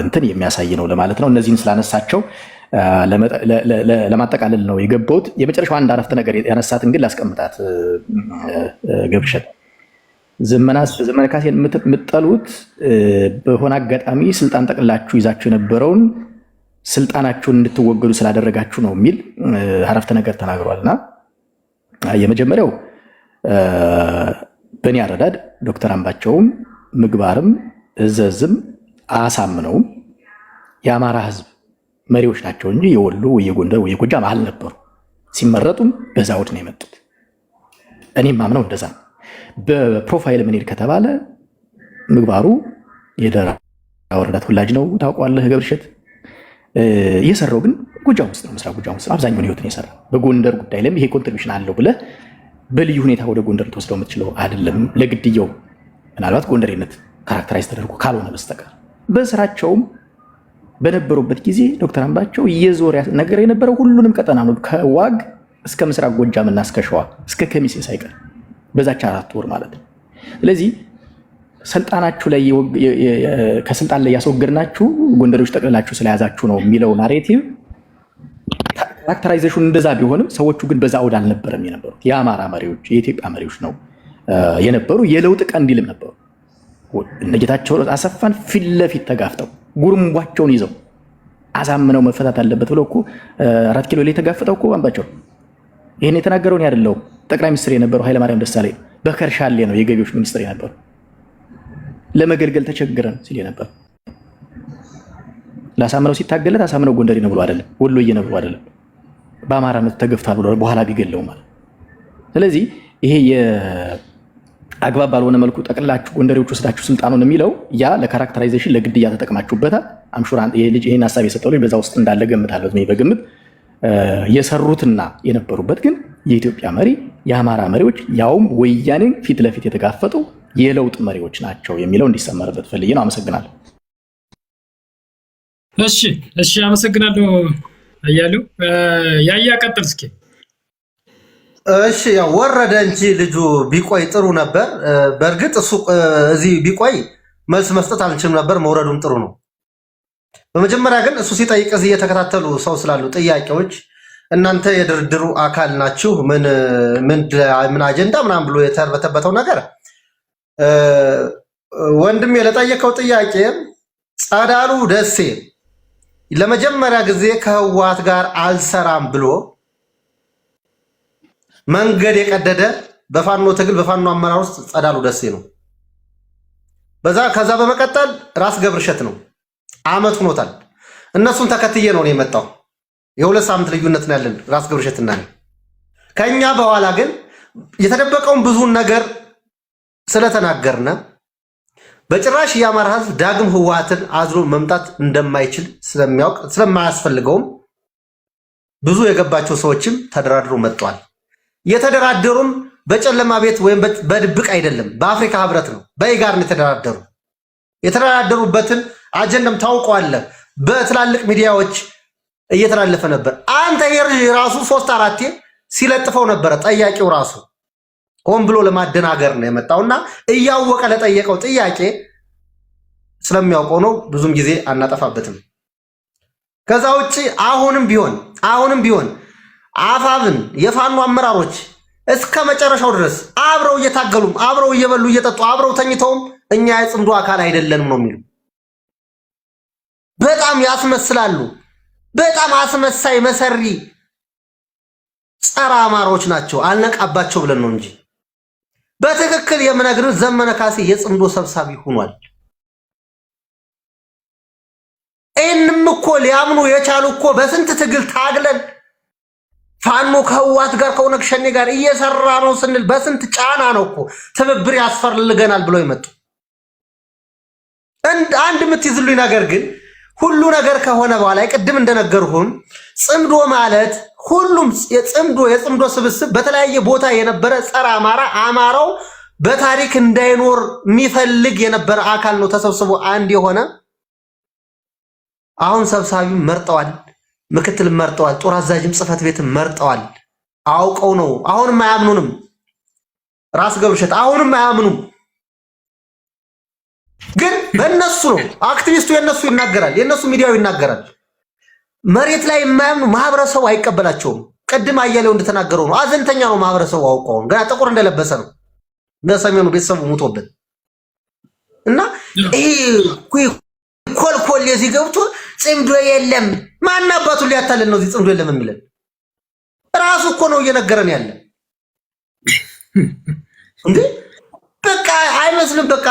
Speaker 1: እንትን የሚያሳይ ነው ለማለት ነው። እነዚህን ስላነሳቸው ለማጠቃለል ነው የገባሁት። የመጨረሻው አንድ አረፍተ ነገር ያነሳትን ግን ላስቀምጣት። ገብርሸት ዘመነ ካሴን የምትጠሉት በሆነ አጋጣሚ ስልጣን ጠቅላችሁ ይዛችሁ የነበረውን ስልጣናችሁን እንድትወገዱ ስላደረጋችሁ ነው የሚል አረፍተ ነገር ተናግሯልና የመጀመሪያው በእኔ አረዳድ ዶክተር አምባቸውም ምግባርም እዘዝም አሳምነውም የአማራ ህዝብ መሪዎች ናቸው እንጂ የወሎ ወይ የጎንደር ወይ የጎጃም አልነበሩ። ሲመረጡም በዛ ወድ ነው የመጡት። እኔም ማምነው እንደዛ ነው። በፕሮፋይል ምን ሄድ ከተባለ ምግባሩ የደራ ወረዳ ተወላጅ ነው፣ ታውቀዋለህ ገብርሸት። እየሰራው ግን ጎጃም ውስጥ ነው፣ ምስራቅ ጎጃም ውስጥ አብዛኛውን ህይወትን የሰራ። በጎንደር ጉዳይ ለም ይሄ ኮንትሪቢሽን አለው ብለህ በልዩ ሁኔታ ወደ ጎንደር ተወስደው የምትችለው አይደለም። ለግድያው ምናልባት ጎንደሬነት ካራክተራይዝ ተደርጎ ካልሆነ በስተቀር በስራቸውም በነበሩበት ጊዜ ዶክተር አምባቸው እየዞረ ነገር የነበረው ሁሉንም ቀጠና ነው። ከዋግ እስከ ምስራቅ ጎጃምና እስከ ሸዋ እስከ ከሚሴ ሳይቀር በዛች 4 ወር ማለት ነው። ስለዚህ ስልጣናችሁ ላይ ከስልጣን ላይ ያስወገድናችሁ ጎንደሮች ጠቅልላችሁ ስለያዛችሁ ነው የሚለው ናሬቲቭ ካራክተራይዜሽን እንደዛ ቢሆንም ሰዎቹ ግን በዛ አውድ አልነበረም የነበሩት። የአማራ መሪዎች የኢትዮጵያ መሪዎች ነው የነበሩ። የለውጥ ቀንዲልም ነበሩ። እነ ጌታቸው አሰፋን ፊት ለፊት ተጋፍጠው ጉርምቧቸውን ይዘው አሳምነው መፈታት አለበት ብለው እኮ 4 ኪሎ ላይ ተጋፍጠው እኮ አምባቸው ይሄን የተናገረውን ያደለው ጠቅላይ ሚኒስትር የነበረው ኃይለማርያም ደሳለኝ በከርሻሌ ነው የገቢዎች ሚኒስትር የነበረው። ለመገልገል ተቸግረን ሲል ነበር። ለአሳምነው ሲታገለት አሳምነው ጎንደሬ ነው ብሎ አይደለም፣ ወሎዬ ነው ብሎ አይደለም፣ በአማራነት ተገፍቷል ብሎ በኋላ ቢገለው ማለት። ስለዚህ ይሄ አግባብ ባልሆነ መልኩ ጠቅላችሁ ጎንደሬዎች ወስዳችሁ ስልጣኑን የሚለው ያ ለካራክተራይዜሽን ለግድያ ተጠቅማችሁበታል። አምሹራ ልጅ ይሄን ሐሳብ የሰጠው ልጅ በዛ ውስጥ እንዳለ ገምታለሁ። በግምት የሰሩትና የነበሩበት ግን የኢትዮጵያ መሪ የአማራ መሪዎች ያውም ወያኔን ፊት ለፊት የተጋፈጡ የለውጥ መሪዎች ናቸው የሚለው እንዲሰመርበት ፈልጌ ነው። አመሰግናለሁ።
Speaker 3: እሺ አመሰግናለሁ። አያሌው ያያ ቀጥል እስኪ።
Speaker 2: እሺ ያው ወረደ እንጂ ልጁ ቢቆይ ጥሩ ነበር። በእርግጥ እሱ እዚህ ቢቆይ መልስ መስጠት አልችልም ነበር። መውረዱም ጥሩ ነው። በመጀመሪያ ግን እሱ ሲጠይቅ እዚህ እየተከታተሉ ሰው ስላሉ ጥያቄዎች እናንተ የድርድሩ አካል ናችሁ፣ ምን አጀንዳ ምናምን ብሎ የተርበተበተው ነገር ወንድም ለጠየቀው ጥያቄ ጸዳሉ ደሴ ለመጀመሪያ ጊዜ ከህወሓት ጋር አልሰራም ብሎ መንገድ የቀደደ በፋኖ ትግል በፋኖ አመራር ውስጥ ጸዳሉ ደሴ ነው። ከዛ በመቀጠል ራስ ገብርሸት ነው። አመት ሆኖታል። እነሱን ተከትዬ ነው የመጣው። የ2 ሳምንት ልዩነት ነው ያለን ራስ ገብርሸትና እኔ። ከኛ በኋላ ግን የተደበቀውን ብዙ ነገር ስለተናገርነ በጭራሽ የአማራ ህዝብ ዳግም ህወሓትን አዝሎ መምጣት እንደማይችል ስለሚያውቅ ስለማያስፈልገውም ብዙ የገባቸው ሰዎችም ተደራድሮ መጥተዋል። የተደራደሩም በጨለማ ቤት ወይም በድብቅ አይደለም፣ በአፍሪካ ህብረት ነው፣ በኢጋር ነው የተደራደሩ። የተደራደሩበትን አጀንዳም ታውቀዋለህ። በትላልቅ ሚዲያዎች እየተላለፈ ነበር። አንተ ራሱ 3-4 ሲለጥፈው ነበረ። ጠያቂው ራሱ ሆን ብሎ ለማደናገር ነው የመጣውና እያወቀ ለጠየቀው ጥያቄ ስለሚያውቀው ነው። ብዙም ጊዜ አናጠፋበትም። ከዛ ውጪ አሁንም ቢሆን አፋብን የፋኖ አመራሮች እስከ መጨረሻው ድረስ አብረው እየታገሉም አብረው እየበሉ እየጠጡ አብረው ተኝተውም እኛ የጽምዶ አካል አይደለንም ነው የሚሉ። በጣም ያስመስላሉ። በጣም አስመሳይ መሰሪ ጸረ አማራዎች ናቸው። አልነቃባቸው ብለን ነው እንጂ በትክክል የምነግርህ ዘመነ ካሴ የጽምዶ ሰብሳቢ ሆኗል። እንም እኮ ሊያምኑ የቻሉ እኮ በስንት ትግል ታግለን ፋኖ ከህዋት ጋር ከኦነግ ሸኔ ጋር እየሰራ ነው ስንል በስንት ጫና ነው እኮ ትብብር ያስፈልገናል ብለው ይመጡ። አንድ የምትይዝሉኝ ነገር ግን ሁሉ ነገር ከሆነ በኋላ ቅድም እንደነገርሁም ጽምዶ ማለት ሁሉም የጽምዶ ስብስብ በተለያየ ቦታ የነበረ ጸረ አማራው በታሪክ እንዳይኖር የሚፈልግ የነበረ አካል ነው ተሰብስቦ አንድ የሆነ። አሁን ሰብሳቢው መርጠዋል፣ ምክትል መርጠዋል፣ ጦር አዛዥም ጽፈት ቤትም መርጠዋል። አውቀው ነው። አሁንም አያምኑንም። ራስ ገብርሸት አሁንም አያምኑም። ግን በእነሱ ነው አክቲቪስቱ የነሱ ይናገራል፣ የነሱ ሚዲያው ይናገራል። መሬት ላይ የማያምኑ ማህበረሰቡ አይቀበላቸውም። ቅድም አያሌው እንደተናገረው ነው። አዘንተኛ ነው ማህበረሰቡ። አውቀው ገና ጥቁር እንደለበሰ ነው በሰሜኑ ቤተሰቡ ሙቶብን እና ኮልኮል የዚህ ገብቶ ጽምዶ የለም ማን አባቱ ሊያታለን ነው እዚህ ጽምዶ የለም የሚለን? ራሱ እኮ ነው እየነገረን ያለ እንዴ። በቃ አይመስልም። በቃ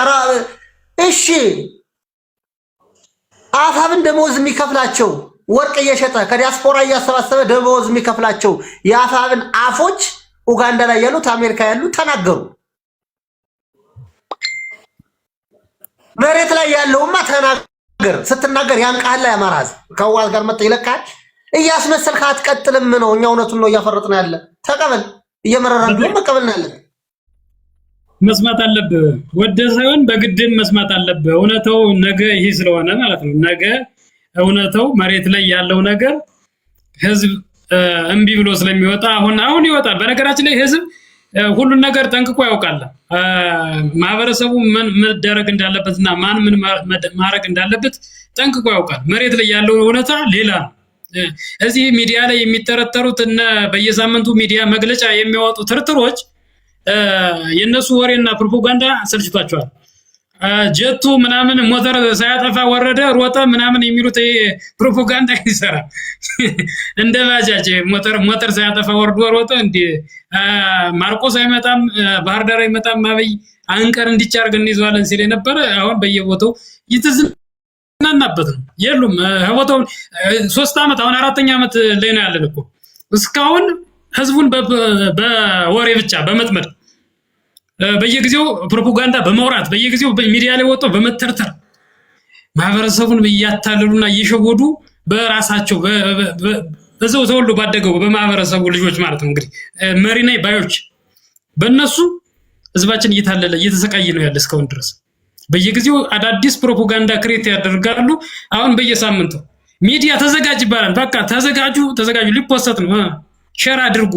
Speaker 2: እሺ አፋብን ደሞዝ የሚከፍላቸው ወርቅ እየሸጠ ከዲያስፖራ እያሰባሰበ ደሞዝ የሚከፍላቸው የአፋብን አፎች ኡጋንዳ ላይ ያሉት አሜሪካ ያሉ ተናገሩ። መሬት ላይ ያለውማ ተናገር። ስትናገር ያንቃል። ያማራዝ ከዋል ጋር መጣ ይለካል። እያስመሰልክ አትቀጥልም ነው። እኛ እውነቱን ነው እያፈረጥን ያለ። ተቀበል። እየመረራን ነው መቀበል ነው ያለ።
Speaker 3: መስማት አለብህ። ወደ ሳይሆን በግድም መስማት አለብህ። እውነታው ነገ ይሄ ስለሆነ ማለት ነው። ነገ እውነታው መሬት ላይ ያለው ነገር ህዝብ እምቢ ብሎ ስለሚወጣ አሁን ይወጣል። በነገራችን ላይ ህዝብ ሁሉን ነገር ጠንቅቆ ያውቃል። ማህበረሰቡ ምን መደረግ እንዳለበትና ማን ምን ማድረግ እንዳለበት ጠንቅቆ ያውቃል። መሬት ላይ ያለው እውነታ ሌላ ነው። እዚህ ሚዲያ ላይ የሚተረተሩት እና በየሳምንቱ ሚዲያ መግለጫ የሚያወጡ ትርትሮች የነሱ ወሬና ፕሮፓጋንዳ ሰልችቷቸዋል። ጀቱ ምናምን ሞተር ሳያጠፋ ወረደ ሮጠ ምናምን የሚሉት ፕሮፓጋንዳ ይሰራል። እንደ ባጃጅ ሞተር ሳያጠፋ ወርዶ ሮጠ እንዴ ማርቆስ አይመጣም፣ ባህር ዳር አይመጣም፣ አብይ አንቀር እንዲቻርግ እንይዘዋለን ሲል የነበረ አሁን በየቦታው ይተዝናናበት ነው። የሉም ቦታው 3 ዓመት አሁን 4ኛ ዓመት ላይ ነው ያለን እኮ እስካሁን ህዝቡን በወሬ ብቻ በመጥመድ በየጊዜው ፕሮፓጋንዳ በመውራት በየጊዜው ሚዲያ ላይ ወጥቶ በመተርተር ማህበረሰቡን እያታለሉና እየሸወዱ በራሳቸው በዛው ተወልዶ ባደገው በማህበረሰቡ ልጆች ማለት ነው እንግዲህ መሪ ነኝ ባዮች በእነሱ ህዝባችን እየታለለ እየተሰቃየ ነው ያለ እስካሁን ድረስ። በየጊዜው አዳዲስ ፕሮፓጋንዳ ክሬት ያደርጋሉ። አሁን በየሳምንቱ ሚዲያ ተዘጋጅ ይባላል። በቃ ተዘጋጁ ሊፖስት ነው ሸር አድርጉ።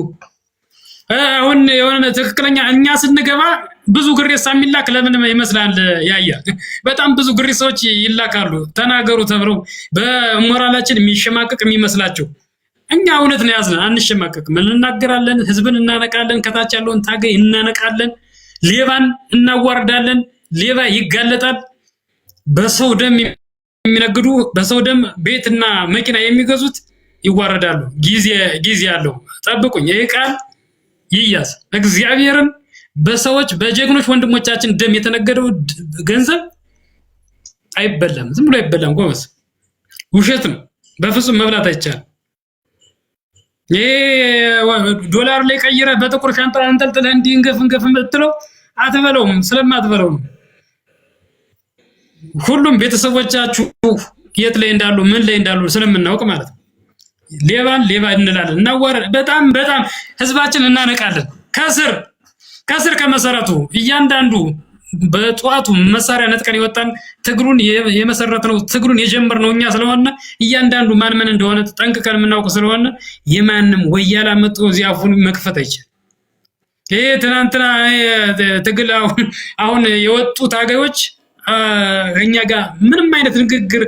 Speaker 3: አሁን የሆነ ትክክለኛ እኛ ስንገባ ብዙ ግሬሳ የሚላክ ለምን ይመስላል? ያያ በጣም ብዙ ግሬሳዎች ይላካሉ። ተናገሩ ተብለው በሞራላችን የሚሸማቀቅ የሚመስላቸው እኛ እውነት ነው ያዝነን፣ አንሸማቀቅም። እንናገራለን፣ ህዝብን እናነቃለን፣ ከታች ያለውን ታገይ እናነቃለን፣ ሌባን እናዋርዳለን። ሌባ ይጋለጣል። በሰው ደም የሚነግዱ በሰው ደም ቤትና መኪና የሚገዙት ይዋረዳሉ። ጊዜ ያለው ጠብቁኝ። ይሄ ቃል ይያዝ። እግዚአብሔርን በሰዎች በጀግኖች ወንድሞቻችን ደም የተነገደው ገንዘብ አይበላም፣ ዝም ብሎ አይበላም። ጎበዝ ውሸት ነው፣ በፍጹም መብላት አይቻልም። ይሄ ዶላር ላይ ቀይረ በጥቁር ሻንጣ አንጠልጥለህ እንዲህ እንገፍ የምትለው አትበለውም፣ ስለማትበለው ነው። ሁሉም ቤተሰቦቻችሁ የት ላይ እንዳሉ ምን ላይ እንዳሉ ስለምናውቅ ማለት ነው። ሌባን ሌባ እንላለን፣ እናዋረድ። በጣም ህዝባችን እናነቃለን። ከስር ከመሰረቱ እያንዳንዱ በጧቱ መሳሪያ ነጥቀን ይወጣን ትግሩን የመሰረትነው ትግሩን የጀመርነው እኛ ስለሆነ እያንዳንዱ ማን እንደሆነ ጠንቅቀን የምናውቅ ስለሆነ የማንም ወያላ መጥቶ እዚህ አፉን መክፈት አይችልም። ይሄ ትናንትና ትግል አሁን የወጡ ታጋዮች እኛ ጋር ምንም አይነት ንግግር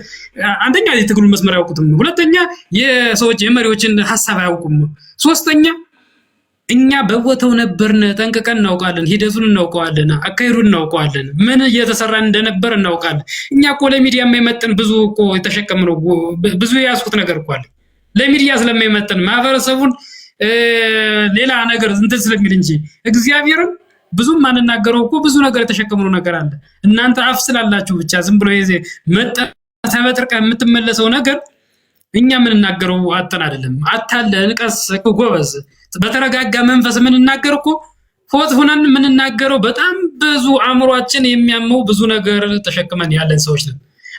Speaker 3: አንደኛ የትግሉን መስመር አያውቁትም፣ ሁለተኛ የሰዎች የመሪዎችን ሐሳብ አያውቁም፣ ሶስተኛ እኛ በቦታው ነበርን፣ ጠንቅቀን እናውቃለን፣ ሂደቱን እናውቀዋለን፣ አካሄዱን እናውቀዋለን፣ ምን እየተሰራ እንደነበር እናውቃለን። እኛ እኮ ለሚዲያ የማይመጥን ብዙ እኮ የተሸከምነው ብዙ ያስኩት ነገር እኮ አለ። ለሚዲያ ስለማይመጥን ማህበረሰቡን ሌላ ነገር እንትን ስለሚል እንጂ እግዚአብሔርን ብዙም ማንናገረው እኮ ብዙ ነገር የተሸከምነው ነገር አለ። እናንተ አፍ ስላላችሁ ብቻ ዝም ብሎ ይዜ ተበጥርቀ የምትመለሰው ነገር እኛ ምንናገረው አጥተን አይደለም። አታለን ቀስ ጎበዝ በተረጋጋ መንፈስ ምንናገር እኮ ፎት ሆነን ምንናገረው በጣም ብዙ አእምሯችን የሚያመው ብዙ ነገር ተሸክመን ያለን ሰዎች ነን።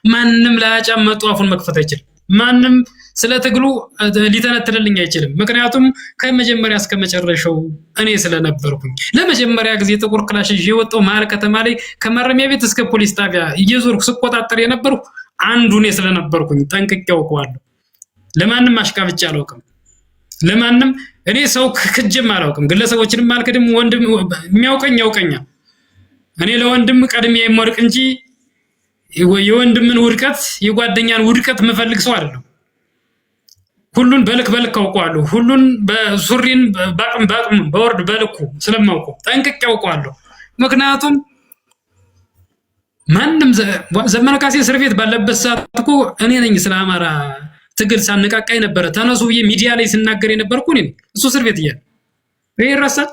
Speaker 3: ማንንም ላጫመጡ አፉን መክፈት አይችልም። ማንንም ስለ ትግሉ ሊተነትልልኝ አይችልም። ምክንያቱም ከመጀመሪያ እስከ መጨረሻው እኔ ስለነበርኩኝ ለመጀመሪያ ጊዜ ጥቁር ክላሽ ይዤ ወጣው መሀል ከተማ ላይ ከማረሚያ ቤት እስከ ፖሊስ ጣቢያ እየዞርኩ ስቆጣጠር የነበርኩ አንዱ እኔ ስለነበርኩኝ ጠንቅቄ አውቀዋለሁ። ለማንም አሽቃብጬ አላውቅም። ለማንም እኔ ሰው ክጅም አላውቅም። ግለሰቦችንም አልክድም። ወንድም የሚያውቀኝ ያውቀኛል። እኔ ለወንድም ቀድሜ የምወድቅ እንጂ የወንድምን ውድቀት የጓደኛን ውድቀት መፈልግ ሰው አይደለም። ሁሉን በልክ አውቀዋለሁ። ሁሉን በሱሪን ባቅም በወርድ በልኩ ስለማውቀው ጠንቅቄ አውቀዋለሁ። ምክንያቱም ማንም ዘመነ ካሴ እስር ቤት ባለበት ሰዓት እኮ እኔ ነኝ ስለ አማራ ትግል ሳነቃቃ የነበረ ተነሱ ብዬ ሚዲያ ላይ ስናገር የነበርኩ እኔ ነኝ። እሱ እስር ቤት እያለ ይሄ ይረሳል።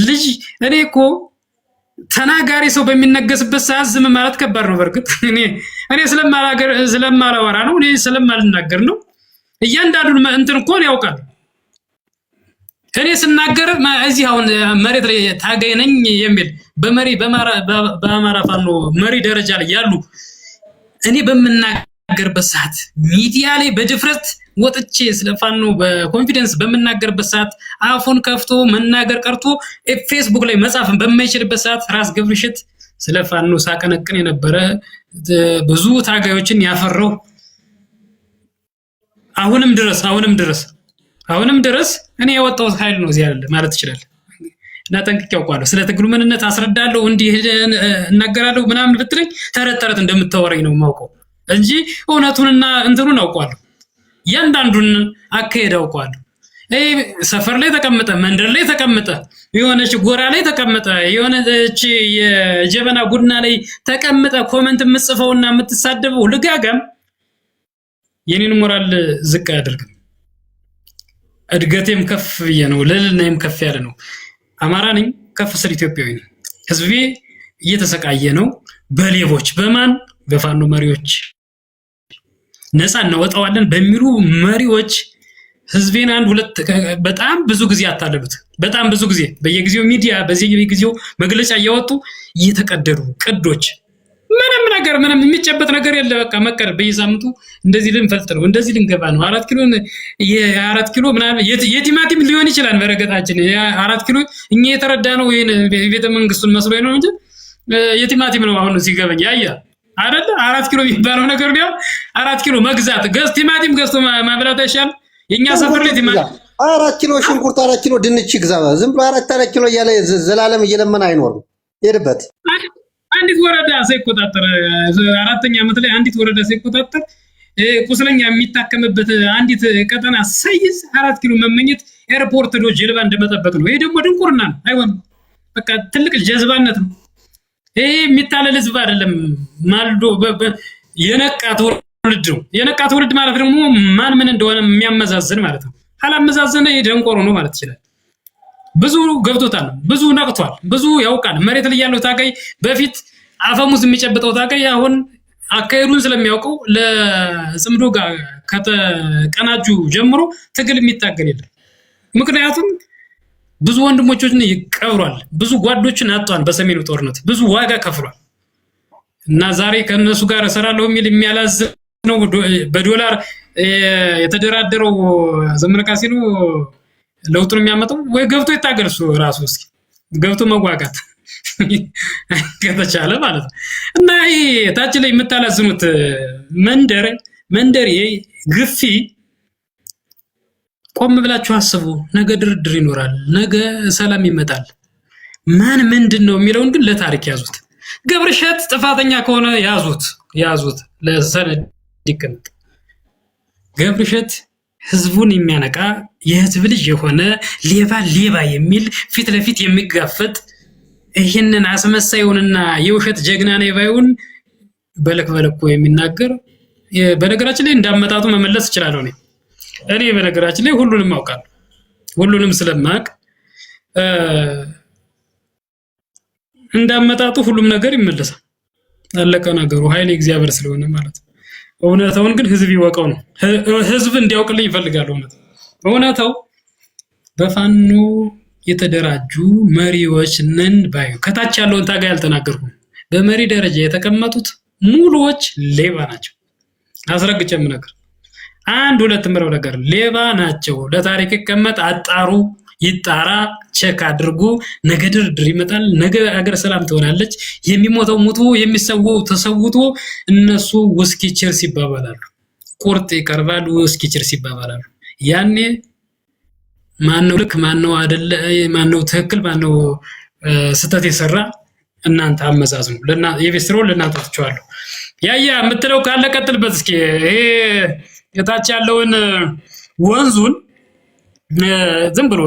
Speaker 3: ልጅ እኔ እኮ ተናጋሪ ሰው በሚነገስበት ሰዓት ዝም ማለት ከባድ ነው። በርግጥ እኔ ስለማላወራ ነው፣ እኔ ስለማልናገር ነው። እያንዳንዱን እንትን እኮ ያውቃል። እኔ ስናገር እዚህ አሁን መሬት ላይ ታጋይ ነኝ የሚል በአማራ ፋኖ መሪ ደረጃ ላይ ያሉ እኔ በምናገርበት ሰዓት ሚዲያ ላይ በድፍረት ወጥቼ ስለፋኖ በኮንፊደንስ በምናገርበት ሰዓት አፉን ከፍቶ መናገር ቀርቶ ፌስቡክ ላይ መጻፍን በማይችልበት ሰዓት ራስ ገብርሽት ስለፋኖ ሳቀነቅን የነበረ ብዙ ታጋዮችን ያፈራው አሁንም ድረስ እኔ ያወጣሁት ኃይል ነው እዚህ አይደል ማለት ይችላል። እና ጠንቅቄ አውቃለሁ። ስለ ትግሉ ምንነት አስረዳለሁ፣ እንዲህ እናገራለሁ ምናምን ብትለኝ ተረት እንደምታወራኝ ነው የማውቀው እንጂ እውነቱንና እንትኑን አውቀዋለሁ። ያንዳንዱን አካሄድ አውቀዋለሁ። ሰፈር ላይ ተቀመጠ፣ መንደር ላይ ተቀመጠ፣ የሆነች ጎራ ላይ ተቀመጠ፣ የሆነች የጀበና ቡና ላይ ተቀመጠ ኮመንት የምትጽፈውና የምትሳደበው ልጋጋም የኔን ሞራል ዝቅ አያደርግም። እድገቴም ከፍ ብዬ ነው፣ ልዕልናዬም ከፍ ያለ ነው። አማራ ነኝ፣ ከፍ ስል ኢትዮጵያዊ ነኝ። ህዝቤ እየተሰቃየ ነው በሌቦች በማን በፋኖ መሪዎች ነፃ እናወጣዋለን በሚሉ መሪዎች ህዝቤን አንድ ሁለት በጣም ብዙ ጊዜ አታለሉት። በጣም ብዙ ጊዜ በየጊዜው ሚዲያ በየጊዜው መግለጫ እያወጡ እየተቀደዱ ቅዶች ምንም የሚጨበጥ ነገር የለ። በቃ መቀር በየሳምንቱ እንደዚህ ልንፈልጥ ነው፣ እንደዚህ ልንገባ ነው። 4 ኪሎ ምናምን የቲማቲም ሊሆን ይችላል በረገጣችን 4 ኪሎ እኛ የተረዳ ነው። ይሄን ቤተ መንግስቱን መስሎኝ ነው እንጂ የቲማቲም ነው። አሁን ሲገበኝ ያያ አይደል 4 ኪሎ የሚባለው ነገር ነው። 4 ኪሎ መግዛት ቲማቲም ገዝቶ ማብላት አይሻል? የኛ ሰፈር ላይ ቲማቲም
Speaker 2: 4 ኪሎ ሽንኩርት 4 ኪሎ ድንች ይግዛ። ዝም ብሎ 4 ኪሎ እያለ ዘላለም እየለመነ አይኖርም። ሄድበት
Speaker 3: አንዲት ወረዳ ሳይቆጣጠር 4ኛ ዓመት ላይ አንዲት ወረዳ ሳይቆጣጠር ቁስለኛ የሚታከምበት አንዲት ቀጠና ሳይዝ 4 ኪሎ መመኘት ኤርፖርት ዶ ጀልባ እንደመጠበቅ ነው። ይሄ ደግሞ ድንቁርና ነው። አይሆንም። በቃ ትልቅ ጀዝባነት ነው። ይሄ የሚታለል ህዝብ አይደለም። ማልዶ የነቃ ትውልድ ነው። የነቃ ትውልድ ማለት ደግሞ ማን ምን እንደሆነ የሚያመዛዝን ማለት ነው። ካላመዛዘነ ደንቆሮ ነው ማለት ይችላል። ብዙ ገብቶታል፣ ብዙ ነቅቷል፣ ብዙ ያውቃል። መሬት ላይ ያለው ታጋይ በፊት አፈሙዝ የሚጨብጠው ታጋይ አሁን አካሄዱን ስለሚያውቀው ለጽምዶ ጋር ከተቀናጁ ጀምሮ ትግል የሚታገል የለም። ምክንያቱም ብዙ ወንድሞችን ይቀብሯል፣ ብዙ ጓዶችን አጥቷል። በሰሜኑ ጦርነት ብዙ ዋጋ ከፍሏል እና ዛሬ ከነሱ ጋር እሰራለሁ የሚል የሚያላዝ ነው። በዶላር የተደራደረው ዘመነ ካሴ ነው ለውጡን የሚያመጣው ወይ ገብቶ ይታገል እሱ ራሱ እስኪ ገብቶ መዋጋት ከተቻለ ማለት ነው። እና ይሄ ታች ላይ የምታላዝኑት መንደር ግፊ ቆም ብላችሁ አስቡ። ነገ ድርድር ይኖራል፣ ነገ ሰላም ይመጣል። ማን ምንድነው የሚለውን ግን ለታሪክ ያዙት። ገብረሸት ጥፋተኛ ከሆነ ያዙት ለሰነድ ይቀመጥ። ገብረሸት ህዝቡን የሚያነቃ የህዝብ ልጅ የሆነ ሌባ የሚል ፊት ለፊት የሚጋፈጥ ይህንን አስመሳዩንና የውሸት ጀግና ነው ባይውን በለክ የሚናገር በነገራችን ላይ እንዳመጣጡ መመለስ እችላለሁ እኔ በነገራችን ላይ ሁሉንም አውቃለሁ። ሁሉንም ስለማቅ እንዳመጣጡ ሁሉም ነገር ይመለሳል። አለቀ ነገሩ። ኃይል እግዚአብሔር ስለሆነ ማለት ነው። እውነታውን ግን ህዝብ ይወቀው ነው። ህዝብ እንዲያውቅልኝ ይፈልጋል። እውነታው በፋኖ የተደራጁ መሪዎች ነን ባዩ ከታች ያለውን ታጋይ አልተናገርኩም። በመሪ ደረጃ የተቀመጡት ሙሉዎች ሌባ ናቸው። አስረግጬም ነገር አንድ ሁለት ምረው ነገር ሌባ ናቸው። ለታሪክ ይቀመጥ፣ አጣሩ፣ ይጣራ፣ ቼክ አድርጉ። ነገ ድርድር ይመጣል። ነገ አገር ሰላም ትሆናለች። የሚሞተው ሞቶ የሚሰወው ተሰውቶ እነሱ ውስኪ ቺርስ ይባባላሉ። ቁርጥ ይቀርባሉ፣ ውስኪ ቺርስ ይባባላሉ። ያኔ ማነው ልክ ማነው አይደለ፣ ማነው ትክክል ማነው ስተት የሰራ እናንተ አመዛዝኑ። የቤስትሮ ለእናንተ ተጫዋለሁ። ያያ የምትለው ካለ ቀጥልበት እስኪ። ይሄ የታች ያለውን ወንዙን ዝም ብሎ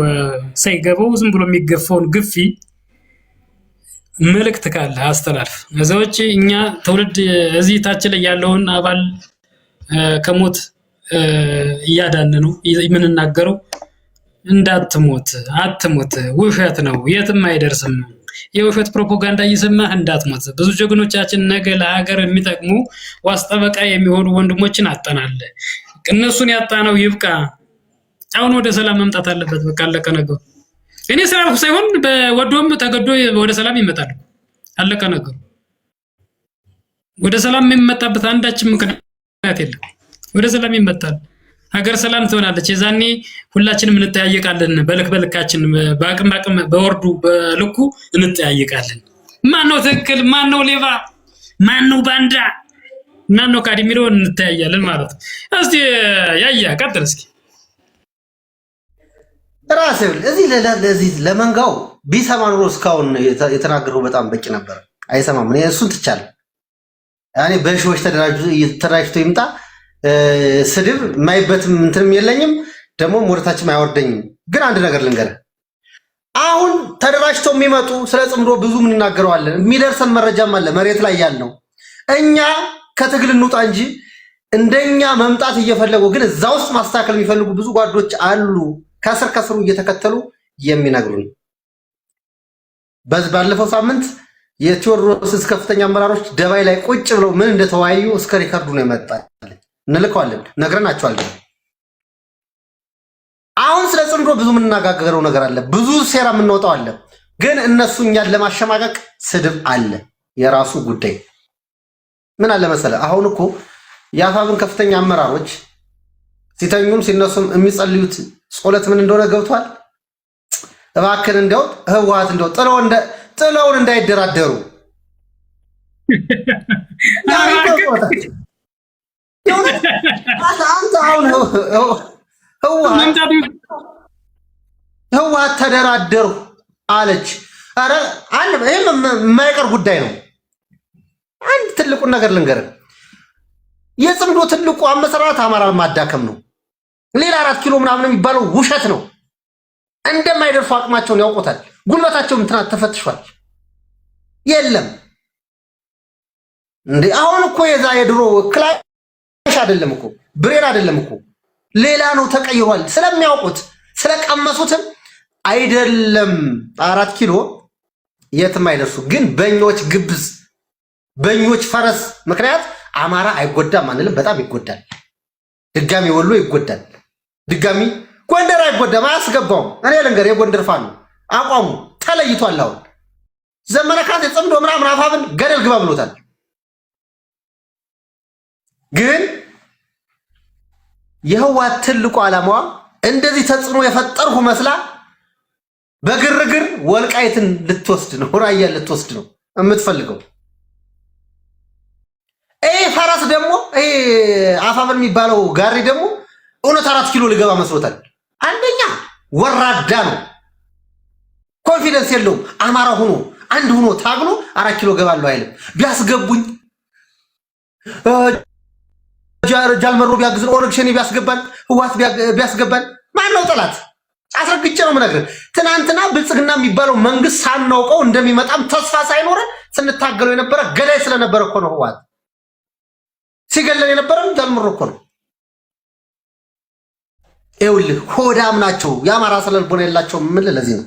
Speaker 3: ሳይገባው ዝም ብሎ የሚገፋውን ግፊ መልእክት ካለ አስተላልፍ። እዛዎች እኛ ትውልድ እዚህ ታች ላይ ያለውን አባል ከሞት እያዳን ነው የምንናገረው። እንዳትሞት አትሞት፣ ውሸት ነው፣ የትም አይደርስም። የውሸት ፕሮፓጋንዳ እየሰማህ እንዳትሞት። ብዙ ጀግኖቻችን ነገ ለሀገር የሚጠቅሙ ዋስጠበቃ የሚሆኑ ወንድሞችን አጣናል። እነሱን ያጣነው ይብቃ። አሁን ወደ ሰላም መምጣት አለበት። በቃ አለቀ ነገሩ። እኔ ስላልኩ ሳይሆን በወዶም ተገዶ ወደ ሰላም ይመጣል። አለቀ ነገሩ። ወደ ሰላም የሚመጣበት አንዳችም ምክንያት የለም። ወደ ሰላም ይመጣል። ሀገር ሰላም ትሆናለች። የዛኔ ሁላችንም እንተያየቃለን። በልካችን በአቅም በወርዱ በልኩ እንተያየቃለን። ማነው ትክክል፣ ማነው ሌባ፣ ማነው ባንዳ፣ ማነው ካዲ የሚለውን እንተያያለን ማለት ነው። እስቲ ያያ ቀጥል እስኪ።
Speaker 2: ራስህ እዚህ ለመንጋው ቢሰማ ኑሮ እስካሁን የተናገረው በጣም በቂ ነበር። አይሰማም። እኔ እሱን ትቻለህ። ያኔ በሺዎች ተደራጅቶ ይምጣ። ስድብ ማይበትም እንትንም የለኝም፣ ደግሞ ወደታችም አይወርደኝም። ግን አንድ ነገር ልንገርህ፣ አሁን ተደራጅተው የሚመጡ ስለ ጽምዶ ብዙ ምን እናገረዋለን። የሚደርሰን መረጃም አለ መሬት ላይ ያለው። እኛ ከትግል እንውጣ እንጂ እንደኛ መምጣት እየፈለጉ ግን እዛ ውስጥ ማስተካከል የሚፈልጉ ብዙ ጓዶች አሉ፣ ከስሩ እየተከተሉ የሚነግሩን። ባለፈው ሳምንት የቴዎድሮስ ከፍተኛ አመራሮች ደባይ ላይ ቁጭ ብለው ምን እንደተወያዩ እስከ ሪከርዱ ነው የመጣል። እንልከዋለን፣ ነግረናቸዋል። አሁን ስለ ጽምዶ ብዙ የምንነጋገረው ነገር አለ፣ ብዙ ሴራ የምንወጣው አለ። ግን እነሱ እኛን ለማሸማቀቅ ስድብ አለ፣ የራሱ ጉዳይ። ምን አለ መሰለህ፣ አሁን እኮ የአፋብን ከፍተኛ አመራሮች ሲተኙም ሲነሱም የሚጸልዩት ጸሎት ምን እንደሆነ ገብቷል። እባክን እንደው ህወሓት እንደው ጥለውን እንዳይደራደሩ አንተ አሁን ህወሓት ተደራደሩ አለች። ኧረ ይህም የማይቀር ጉዳይ ነው። አንድ ትልቁን ነገር ልንገርህ፣ የጽምዶ ትልቁ አመሰራራት አማራ ማዳከም ነው። ሌላ 4 ኪሎ ምናምን የሚባለው ውሸት ነው። እንደማይደርሱ አቅማቸውን ያውቁታል። ጉልበታቸው እንትና ተፈትሿል። የለም እንዴ አሁን እኮ የዛ የድሮ ክላሽ አይደለም እኮ ብሬን አይደለም እኮ ሌላ ነው፣ ተቀይሯል። ስለሚያውቁት ስለቀመሱትም አይደለም 4 ኪሎ የትም አይደርሱ። ግን በኞች ግብዝ በኞች ፈረስ ምክንያት አማራ አይጎዳም አንልም፣ በጣም ይጎዳል። ድጋሚ ወሎ ይጎዳል፣ ድጋሚ ጎንደር አይጎዳም፣ አያስገባውም። እኔ ልንገር የጎንደር ፋኖ አቋሙ ተለይቷል። አሁን ዘመነ ካሴ ጽምዶ ምናምን አፋብን ገደል ግባ ብሎታል። ግን የህወሓት ትልቁ ዓላማዋ እንደዚህ ተጽዕኖ የፈጠርሁ መስላ በግርግር ወልቃይትን ልትወስድ ነው፣ ራያን ልትወስድ ነው የምትፈልገው። ፈረስ ደግሞ አፋብን የሚባለው ጋሪ ደግሞ እውነት 4 ኪሎ ሊገባ መስሎታል። አንደኛ ወራዳ ነው፣ ኮንፊደንስ የለውም። አማራ ሆኖ አንድ ሆኖ ታግሎ 4 ኪሎ ገባለሁ አይልም። ቢያስገቡኝ ጃልመሮ ቢያግዝን ኦነግ ሸኔ ቢያስገባን ህዋት ቢያስገባን ማን ነው ጠላት? አስረግጬ ነው የምነግርህ። ትናንትና ብልጽግና የሚባለው መንግስት ሳናውቀው እንደሚመጣም ተስፋ ሳይኖረን ስንታገለው የነበረ ገዳይ ስለነበረ እኮ ነው። ህዋት ሲገለን የነበረም ጃልመሮ እኮ ነው። ይኸውልህ ሆዳም ናቸው። የአማራ ስለልቦና የላቸው። ምን ለዚህ ነው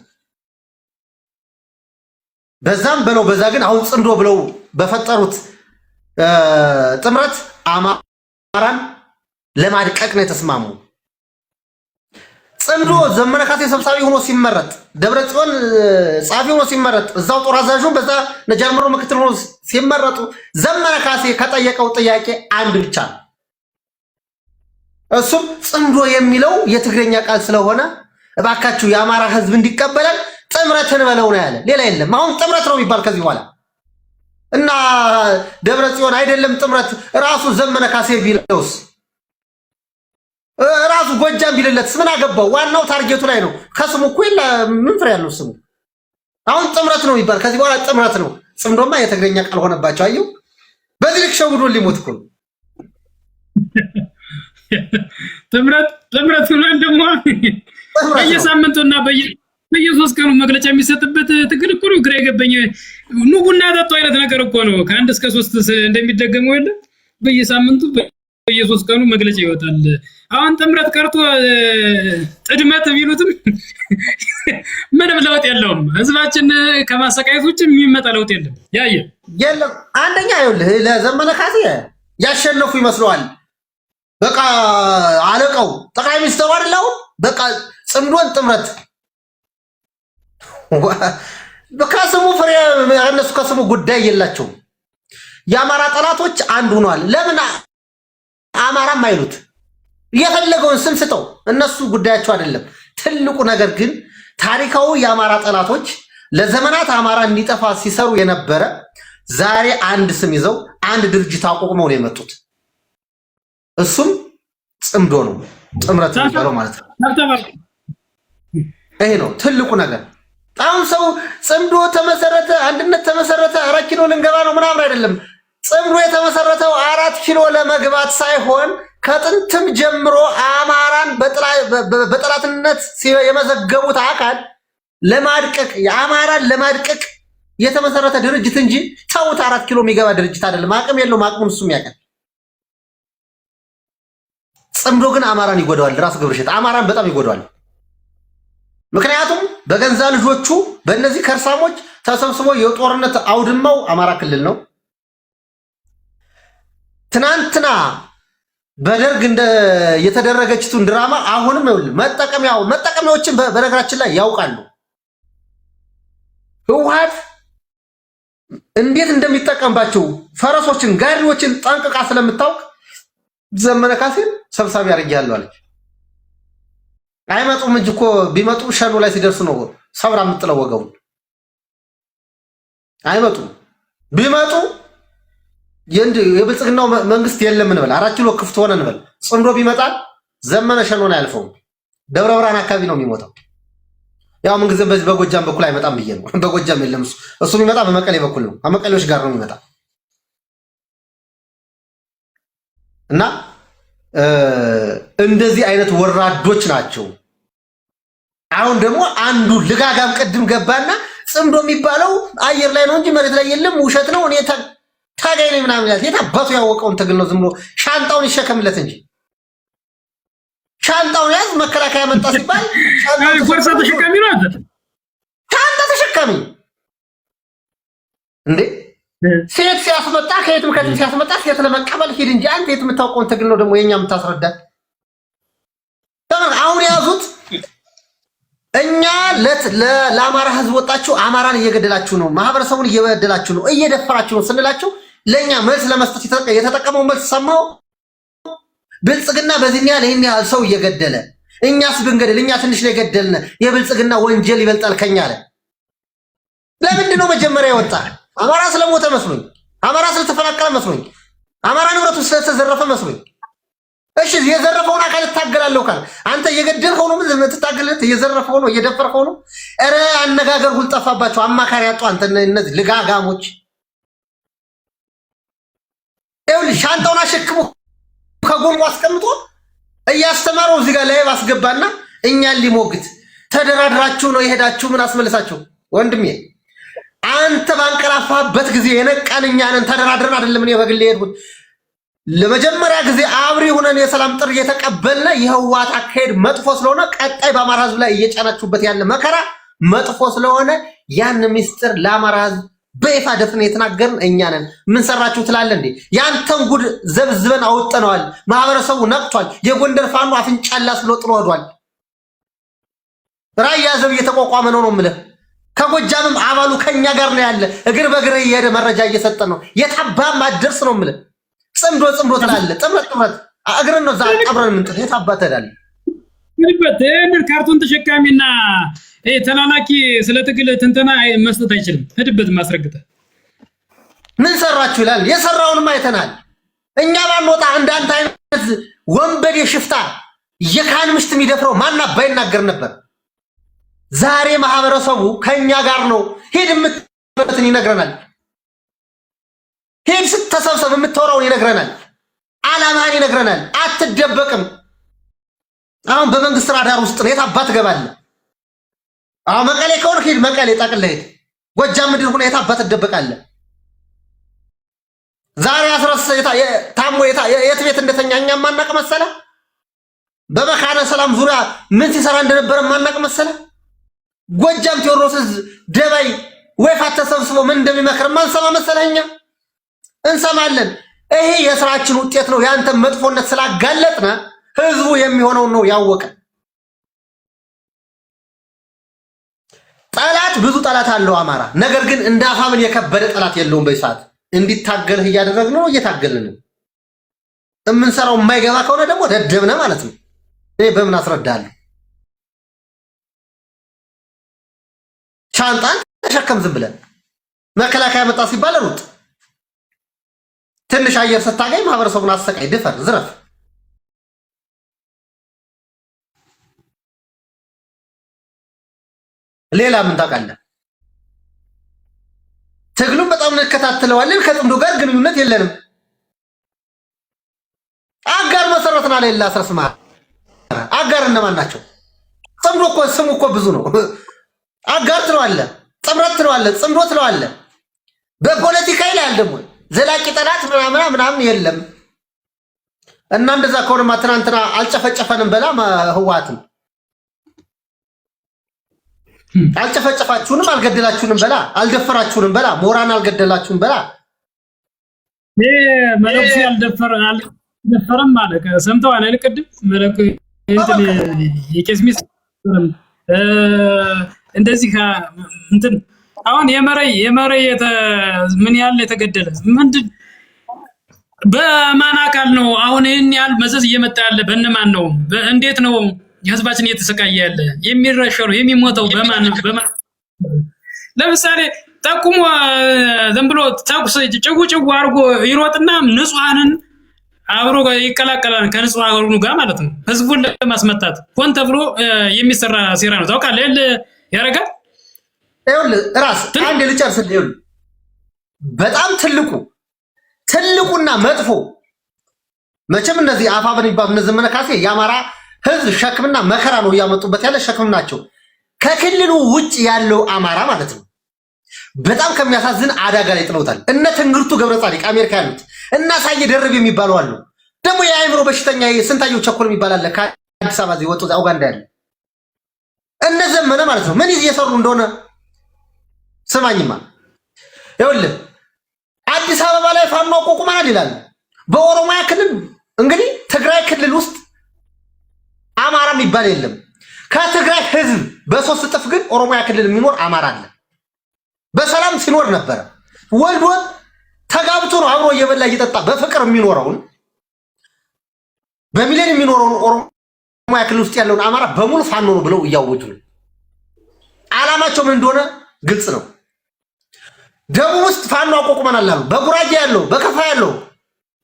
Speaker 2: በዛም ብለው በዛ ግን አሁን ጽምዶ ብለው በፈጠሩት ጥምረት አማራን ለማድቀቅ ነው የተስማሙ። ጽምዶ ዘመነ ካሴ ሰብሳቢ ሆኖ ሲመረጥ፣ ደብረጽዮን ጻፊ ሆኖ ሲመረጥ፣ እዛው ጦር አዛዡን በዛ ነጃልመሮ ምክትል ሆኖ ሲመረጡ ዘመነ ካሴ ከጠየቀው ጥያቄ አንድ ብቻ ነው። እሱም ጽምዶ የሚለው የትግረኛ ቃል ስለሆነ እባካችሁ የአማራ ህዝብ እንዲቀበለን ጥምረትን በለው ነው ያለ። ሌላ የለም። አሁን ጥምረት ነው የሚባል ከዚህ በኋላ እና ደብረጽዮን አይደለም ጥምረት ራሱ ዘመነ ካሴ ቢለውስ ራሱ ጎጃም ቢልለትስ ምን አገባው? ዋናው ታርጌቱ ላይ ነው። ከስሙ እኮ ምን ፍሬ ያለው ስሙ። አሁን ጥምረት ነው የሚባል ከዚህ በኋላ ጥምረት ነው። ጽምዶማ የትግረኛ ቃል ሆነባቸው። አየው በዚህ ልክ ሸውዶ ሊሞት እኮ ነው።
Speaker 3: ጥምረት ብለን ደግሞ በየሳምንቱና በየሶስት ቀኑ መግለጫ የሚሰጥበት ትግል እኮ ነው። ግራ የገባኝ ኑ ቡና ጠጡ አይነት ነገር እኮ ነው። ከአንድ እስከ 3 እንደሚደገመው የለ በየሳምንቱ በየሶስት ቀኑ መግለጫ ይወጣል። አሁን ጥምረት ቀርቶ ጥድመት ቢሉትም ምንም ለውጥ የለውም። ህዝባችን ከማሰቃየት ውጭ የሚመጣ ለውጥ የለም።
Speaker 2: የለም አንደኛ ይኸውልህ ለዘመነ ካሴ ያሸነፉ ይመስለዋል። በቃ አለቀው ጠቅላይ ሚኒስትሩ አይደለው። በቃ ጽምዶን ጥምረት ከስሙ ፍሬ እነሱ ከስሙ ጉዳይ የላቸውም። የአማራ ጠላቶች አንድ ሆኗል። ለምን አማራም አይሉት? የፈለገውን ስም ስጠው፣ እነሱ ጉዳያቸው አይደለም። ትልቁ ነገር ግን ታሪካዊ የአማራ ጠላቶች ለዘመናት አማራ እንዲጠፋ ሲሰሩ የነበረ ዛሬ አንድ ስም ይዘው አንድ ድርጅት አቋቁመው ነው የመጡት። እሱም ጽምዶ ነው። ጥምረት ነው ማለት ነው። ይሄ ነው ትልቁ ነገር። አሁን ሰው ጽምዶ ተመሰረተ፣ አንድነት ተመሰረተ፣ 4 ኪሎ ልንገባ ነው ምናምን አይደለም። ጽምዶ የተመሰረተው 4 ኪሎ ለመግባት ሳይሆን ከጥንትም ጀምሮ አማራን በጠላትነት የመዘገቡት አካል ለማድቀቅ የአማራን ለማድቀቅ የተመሰረተ ድርጅት እንጂ ተውት 4 ኪሎ የሚገባ ድርጅት አይደለም። አቅም የለውም። አቅሙን እሱም ያውቃል። ጽምዶ ግን አማራን ይጎዳዋል። ራስ ገብረሸት አማራን በጣም ይጎዳዋል። ምክንያቱም በገንዛ ልጆቹ በእነዚህ ከርሳሞች ተሰብስቦ የጦርነት አውድማው አማራ ክልል ነው። ትናንትና በደርግ እንደ የተደረገችቱን ድራማ አሁንም መጠቀሚያዎችን በነገራችን ላይ ያውቃሉ። ህወሓት እንዴት እንደሚጠቀምባቸው ፈረሶችን፣ ጋሪዎችን ጠንቅቃ ስለምታውቅ ዘመነ ካሴን ሰብሳቢ አድርጌያለሁ አለች። አይመጡም እንጂ እኮ ቢመጡ ሸኖ ላይ ሲደርሱ ነው ሰብራ የምትለወገው። አይመጡም። ቢመጡ የብልጽግናው መንግስት የለም እንበል፣ 4 ኪሎ ክፍት ሆነ እንበል፣ ጽምዶ ቢመጣ ዘመነ ሸኖን አያልፈውም። ደብረ ብርሃን አካባቢ ነው የሚሞተው። ያው ምን ጊዜም በዚህ በጎጃም በኩል አይመጣም ብዬ ነው። በጎጃም የለም እሱ የሚመጣ በመቀሌ በኩል ነው። ከመቀሌዎች ጋር ነው የሚመጣ እና እንደዚህ አይነት ወራዶች ናቸው። አሁን ደግሞ አንዱ ልጋጋም ቅድም ገባና ጽምዶ የሚባለው አየር ላይ ነው እንጂ መሬት ላይ የለም፣ ውሸት ነው፣ እኔ ታጋይ ነኝ ምናምን ያለ የታባቱ ያወቀውን ትግል ነው። ዝም ብሎ ሻንጣውን ይሸከምለት እንጂ ሻንጣውን ያዝ መከላከያ መጣ ሲባል
Speaker 3: ሻንጣ ተሸካሚ ነው።
Speaker 2: ሻንጣ ተሸካሚ እንዴ ሴት ሲያስመጣ ከየትም ሲያስመጣ ሴት ለመቀበል ሂድ እንጂ አንተ የት የምታውቀውን ትግል ነው ደግሞ የኛ የምታስረዳት? አሁን ያዙት። እኛ ለአማራ ህዝብ ወጣችሁ አማራን እየገደላችሁ ነው፣ ማህበረሰቡን እየበደላችሁ ነው፣ እየደፈራችሁ ነው ስንላችሁ ለኛ መልስ ለመስጠት የተጠቀመው መልስ ሰማው። ብልጽግና በዚህ ያህል ይሄን ያህል ሰው እየገደለ እኛስ ብንገደል እኛ ትንሽ ነው የገደልነ፣ የብልጽግና ወንጀል ይበልጣል ከኛ አለ። ለምንድን ነው መጀመሪያ ይወጣ? አማራ ስለሞተ መስሎኝ፣ አማራ ስለተፈናቀለ መስሎኝ፣ አማራ ንብረቱ ስለተዘረፈ መስሎኝ። እሺ የዘረፈውን አካል እታገላለሁ ካለ አንተ እየገደልከው ነው የምትታገለት፣ እየዘረፈው ነው እየደፈርከው ነው። ኧረ አነጋገር ሁሉ ጠፋባቸው። አማካሪ ያጡ አንተ እነዚህ ልጋጋሞች። ይኸውልህ ሻንጣውን አሸክሞ ከጎኑ አስቀምጦ እያስተማረው እዚህ ጋር ላይ አስገባና እኛን ሊሞግት ተደራድራችሁ ነው የሄዳችሁ ምን አስመለሳችሁ? ወንድሜ አንተ ባንቀላፋበት ጊዜ የነቃን እኛ ነን። ተደራድረን አይደለም እኔ በግሌ ሄድኩት። ለመጀመሪያ ጊዜ አብሪ ሆነን የሰላም ጥሪ የተቀበልነ የህዋት አካሄድ መጥፎ ስለሆነ ቀጣይ በአማራ ህዝብ ላይ እየጫናችሁበት ያለ መከራ መጥፎ ስለሆነ ያን ሚስጥር ለአማራ ህዝብ በይፋ ደፍነን የተናገርን እኛ ነን። ምን ሰራችሁ ትላለህ እንዴ? ያንተን ጉድ ዘብዝበን አውጥተነዋል። ማህበረሰቡ ነቅቷል። የጎንደር ፋኖ አፍንጫላስ ብሎ ጥሎ ሄዷል። ራያ ዘብ እየተቋቋመ ነው የምልህ። ከጎጃምም አባሉ ከኛ ጋር ነው ያለ። እግር በእግር እየሄደ መረጃ እየሰጠ ነው። የታባም አደርስ ነው የምልህ። ጽምዶ ትላለህ። ጥምረት እግርን ነው ዛሬ ቀብረን ምን የታባ ትሄዳለህ?
Speaker 3: ሄድበት ካርቶን ተሸካሚና ተላላኪ ስለ ትግል ትንተና መስጠት አይችልም። ሄድበት ማስረግጠህ
Speaker 2: ምን ሰራችሁ ይላል። የሰራውንም አይተናል። እኛ ባንወጣ እንዳንተ አይነት ወንበዴ ሽፍታ የካን ምሽት የሚደፍረው ማን ባይናገር ነበር። ዛሬ ማህበረሰቡ ከኛ ጋር ነው። ሄድ የምትበትን ይነግረናል። ሄድ ስትሰብሰብ የምትወራውን ይነግረናል። ዓላማህን ይነግረናል። አትደበቅም። አሁን በመንግስት ራዳር ውስጥ ነው። የት አባት ትገባለህ? አሁን መቀሌ ከሆነ ሄድ መቀሌ ጠቅልለህ ሄድ። ጎጃም ምድር ሆነ የት አባት ትደበቃለህ? ዛሬ አስረስ ታሞ የት ቤት እንደተኛ እኛ ማናቅ መሰለ? በመካነ ሰላም ዙሪያ ምን ሲሰራ እንደነበረ ማናቅ መሰለ? ጎጃም ቴዎድሮስ ደባይ ወይፋት ተሰብስቦ ምን እንደሚመክር ማንሰማ መሰለኛ? እንሰማለን። ይሄ የስራችን ውጤት ነው። ያንተ መጥፎነት ስላጋለጥና ህዝቡ የሚሆነው ነው ያወቀ። ጠላት ብዙ ጠላት አለው አማራ። ነገር ግን እንደ አፋምን የከበደ ጠላት የለውም። በሰዓት እንዲታገልህ እያደረግን ነው፣ እየታገልን ነው። የምንሰራው የማይገባ ከሆነ ደግሞ ደደብነ ማለት ነው። እኔ በምን አስረዳለሁ? ሻንጣን ተሸከም ዝም ብለን መከላከያ መጣ ሲባል ሩጥ። ትንሽ አየር ስታገኝ ማህበረሰቡን አሰቃይ፣ ድፈር፣ ዝረፍ። ሌላ ምን ታውቃለህ? ትግሉን በጣም እንከታተለዋለን። ከጥምዶ ጋር ግንኙነት የለንም። አጋር መሰረትና ሌላ አስረስማ አጋር እነማን ናቸው? ጥምዶ እኮ ስሙ እኮ ብዙ ነው። አጋር ትለዋለህ፣ ጥምረት ትለዋለህ፣ ጽምዶ ትለዋለህ። በፖለቲካ ይላል ደግሞ ዘላቂ ጠላት ምናምን የለም። እና እንደዛ ከሆነማ ትናንትና አልጨፈጨፈንም በላ ህዋትን አልጨፈጨፋችሁንም፣ አልገደላችሁንም በላ፣ አልደፈራችሁንም በላ፣ ሞራን አልገደላችሁንም በላ።
Speaker 3: መለኩሴ አልደፈረም ማለት ሰምተዋል አይደል? ቅድም መለኩ እንትን የቄስ ሚስት እንደዚህ እንትን አሁን የመረይ ምን ያህል የተገደለ ምንድን በማን አካል ነው? አሁን ይህን ያህል መዘዝ እየመጣ ያለ በእነማን ነው? እንዴት ነው የህዝባችን እየተሰቃየ ያለ? የሚረሸሩ የሚሞተው በማን? ለምሳሌ ጠቁሞ ዝም ብሎ ተኩስ ጭው አድርጎ ይሮጥና ንጹሃንን አብሮ ይቀላቀላል ከንጹሃኑ ጋር ማለት ነው። ህዝቡን ለማስመታት ሆን ተብሎ የሚሰራ ሴራ ነው። ታውቃለህ ያረጋል።
Speaker 2: ይኸውልህ ራስ አንድ ልጨርስልህ። ይኸውልህ በጣም ትልቁና መጥፎ መቼም እነዚህ አፋብን ይባሉ እነ ዘመነ ካሴ የአማራ ህዝብ ሸክምና መከራ ነው እያመጡበት ያለ ሸክም ናቸው። ከክልሉ ውጭ ያለው አማራ ማለት ነው በጣም ከሚያሳዝን አደጋ ላይ ጥለውታል። እነ ትንግርቱ ገብረጻዲቅ አሜሪካ ያሉት እና ሳየ ደርብ የሚባሉ አሉ። ደግሞ የአእምሮ በሽተኛ ስንታየው ቸኮል የሚባል አለ ከአዲስ አበባ እዚህ ወጡ ኡጋንዳ ያለ እነ ዘመነ ማለት ነው። ምን እየሰሩ እንደሆነ ስማኝማ። ይኸውልህ አዲስ አበባ ላይ ፋኖ አቋቁመናል ይላል። በኦሮሚያ ክልል እንግዲህ ትግራይ ክልል ውስጥ አማራ የሚባል የለም። ከትግራይ ህዝብ በሶስት እጥፍ ግን ኦሮሚያ ክልል የሚኖር አማራ አለ። በሰላም ሲኖር ነበረ። ወልዶ ተጋብቶ ነው አብሮ እየበላ እየጠጣ በፍቅር የሚኖረውን በሚሊዮን የሚኖረውን ኦሮሚያ ክልል ውስጥ ያለውን አማራ በሙሉ ፋኖ ነው ብለው እያወጁ ነው። ዓላማቸው ምን እንደሆነ ግልጽ ነው። ደቡብ ውስጥ ፋኖ አቋቁመናል አሉ። በጉራጌ ያለው፣ በከፋ ያለው፣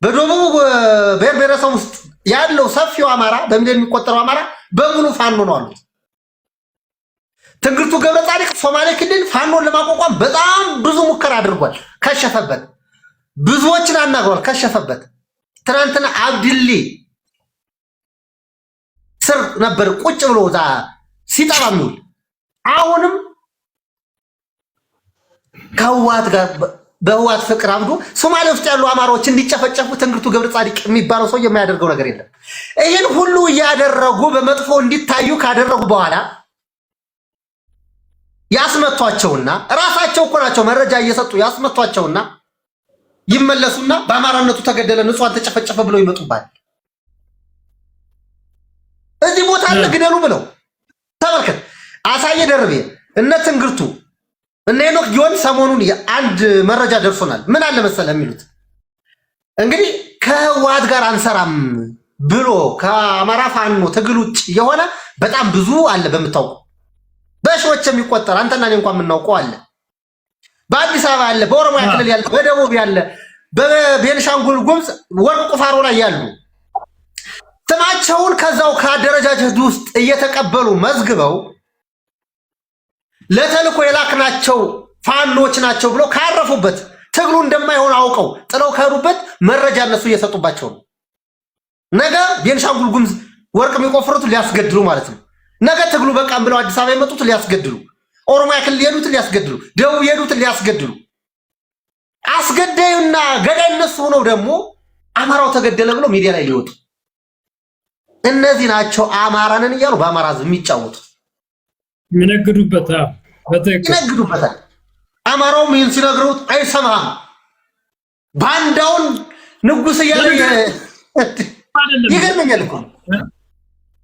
Speaker 2: በደቡብ ብሔር ብሔረሰብ ውስጥ ያለው ሰፊው አማራ በሚሊዮን የሚቆጠረው አማራ በሙሉ ፋኖ ነው አሉት። ትንግርቱ ገብረ ጻድቅ ሶማሌ ክልል ፋኖን ለማቋቋም በጣም ብዙ ሙከራ አድርጓል፣ ከሸፈበት። ብዙዎችን አናግሯል፣ ከሸፈበት። ትናንትና አብድሊ ስር ነበር ቁጭ ብሎ ዛ ሲጠራ የሚውል አሁንም ከህወሓት ጋር በህወሓት ፍቅር አብዶ ሶማሌ ውስጥ ያሉ አማራዎች እንዲጨፈጨፉ ትንግርቱ ገብረ ጻድቅ የሚባለው ሰው የማያደርገው ነገር የለም። ይህን ሁሉ እያደረጉ በመጥፎ እንዲታዩ ካደረጉ በኋላ ያስመቷቸውና ራሳቸው እኮ ናቸው መረጃ እየሰጡ ያስመቷቸውና ይመለሱና በአማራነቱ ተገደለ ንጹሃን ተጨፈጨፈ ብለው ይመጡባል። እዚህ ቦታ አለ ግደሉ ብለው ተመልከት። አሳየ ደርቤ እነ ትንግርቱ እነ ሄኖክ ጊዮን ሰሞኑን አንድ መረጃ ደርሶናል። ምን አለ መሰለ የሚሉት እንግዲህ ከህወሓት ጋር አንሰራም ብሎ ከአማራ ፋኖ ትግል ውጭ የሆነ በጣም ብዙ አለ፣ በምታውቁ በሺዎች የሚቆጠር አንተና እኔ እንኳን የምናውቀው አለ። በአዲስ አበባ ያለ፣ በኦሮሚያ ክልል ያለ፣ በደቡብ ያለ፣ በቤንሻንጉል ጉሙዝ ወርቅ ቁፋሮ ላይ ያሉ ስማቸውን ከዛው ከአደረጃጀት ውስጥ እየተቀበሉ መዝግበው ለተልኮ የላክናቸው ፋኖች ናቸው ብሎ ካረፉበት ትግሉ እንደማይሆን አውቀው ጥለው ከሄዱበት መረጃ እነሱ እየሰጡባቸው ነው። ነገ ቤንሻንጉል ጉሙዝ ወርቅ የሚቆፍሩት ሊያስገድሉ ማለት ነው። ነገ ትግሉ በቃም ብለው አዲስ አበባ የመጡት ሊያስገድሉ፣ ኦሮሚያ ክልል የሄዱትን ሊያስገድሉ፣ ደቡብ የሄዱትን ሊያስገድሉ፣ አስገዳዩና ገዳይ እነሱ ሆነው ደግሞ አማራው ተገደለ ብለው ሚዲያ ላይ ሊወጡ እነዚህ ናቸው አማራንን እያሉ በአማራ ሕዝብ የሚጫወቱት
Speaker 3: ይነግዱበታል።
Speaker 2: አማራውም ይህን ሲነግሩት አይሰማም። ባንዳውን ንጉስ እያለ ይገርመኛል እኮ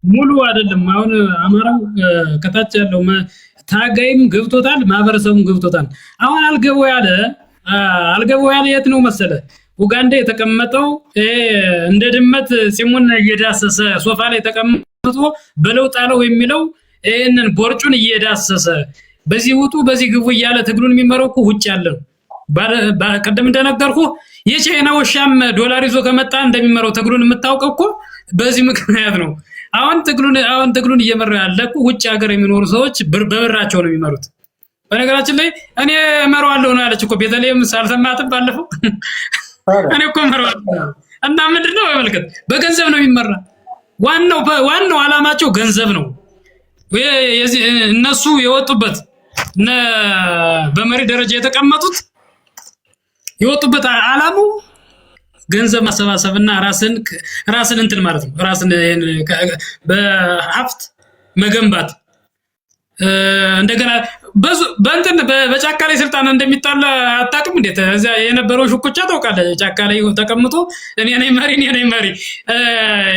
Speaker 3: ሙሉ አይደለም። አሁን አማራው ከታች ያለው ታጋይም ገብቶታል፣ ማህበረሰቡም ገብቶታል። አሁን አልገባው ያለ የት ነው መሰለ ኡጋንዳ የተቀመጠው እንደ ድመት ፂሙን እየዳሰሰ ሶፋ ላይ ተቀምጦ በለውጥ አለው የሚለው ይሄንን ቦርጩን እየዳሰሰ በዚህ ውጡ በዚህ ግቡ እያለ ትግሉን የሚመረው እኮ ውጭ ያለ ነው። ቀደም እንደነገርኩ የቻይና ወሻም ዶላር ይዞ ከመጣ እንደሚመረው ትግሉን የምታውቀው እኮ በዚህ ምክንያት ነው። አሁን ትግሉን እየመረው ያለ እኮ ውጭ ሀገር የሚኖሩ ሰዎች በብራቸው ነው የሚመሩት። በነገራችን ላይ እኔ እመራዋለሁ ነው ያለች እኮ ቤተልሔም ሳልሰማትም ባለፈው እኔ እኮ እመራዋለሁ እና ምንድነው በመልከት በገንዘብ ነው የሚመራ። ዋናው አላማቸው ገንዘብ ነው። እነሱ የወጡበት በመሪ ደረጃ የተቀመጡት የወጡበት አላማው ገንዘብ ማሰባሰብና ራስን እንትን ማለት ነው። ራስን በሀብት መገንባት እንደገና በጫካ ላይ ስልጣን እንደሚጣላ አታውቅም እንዴት? እዛ የነበረው ሽኩቻ ታውቃለህ? ጫካ ላይ ተቀምጦ እኔ ነኝ መሪ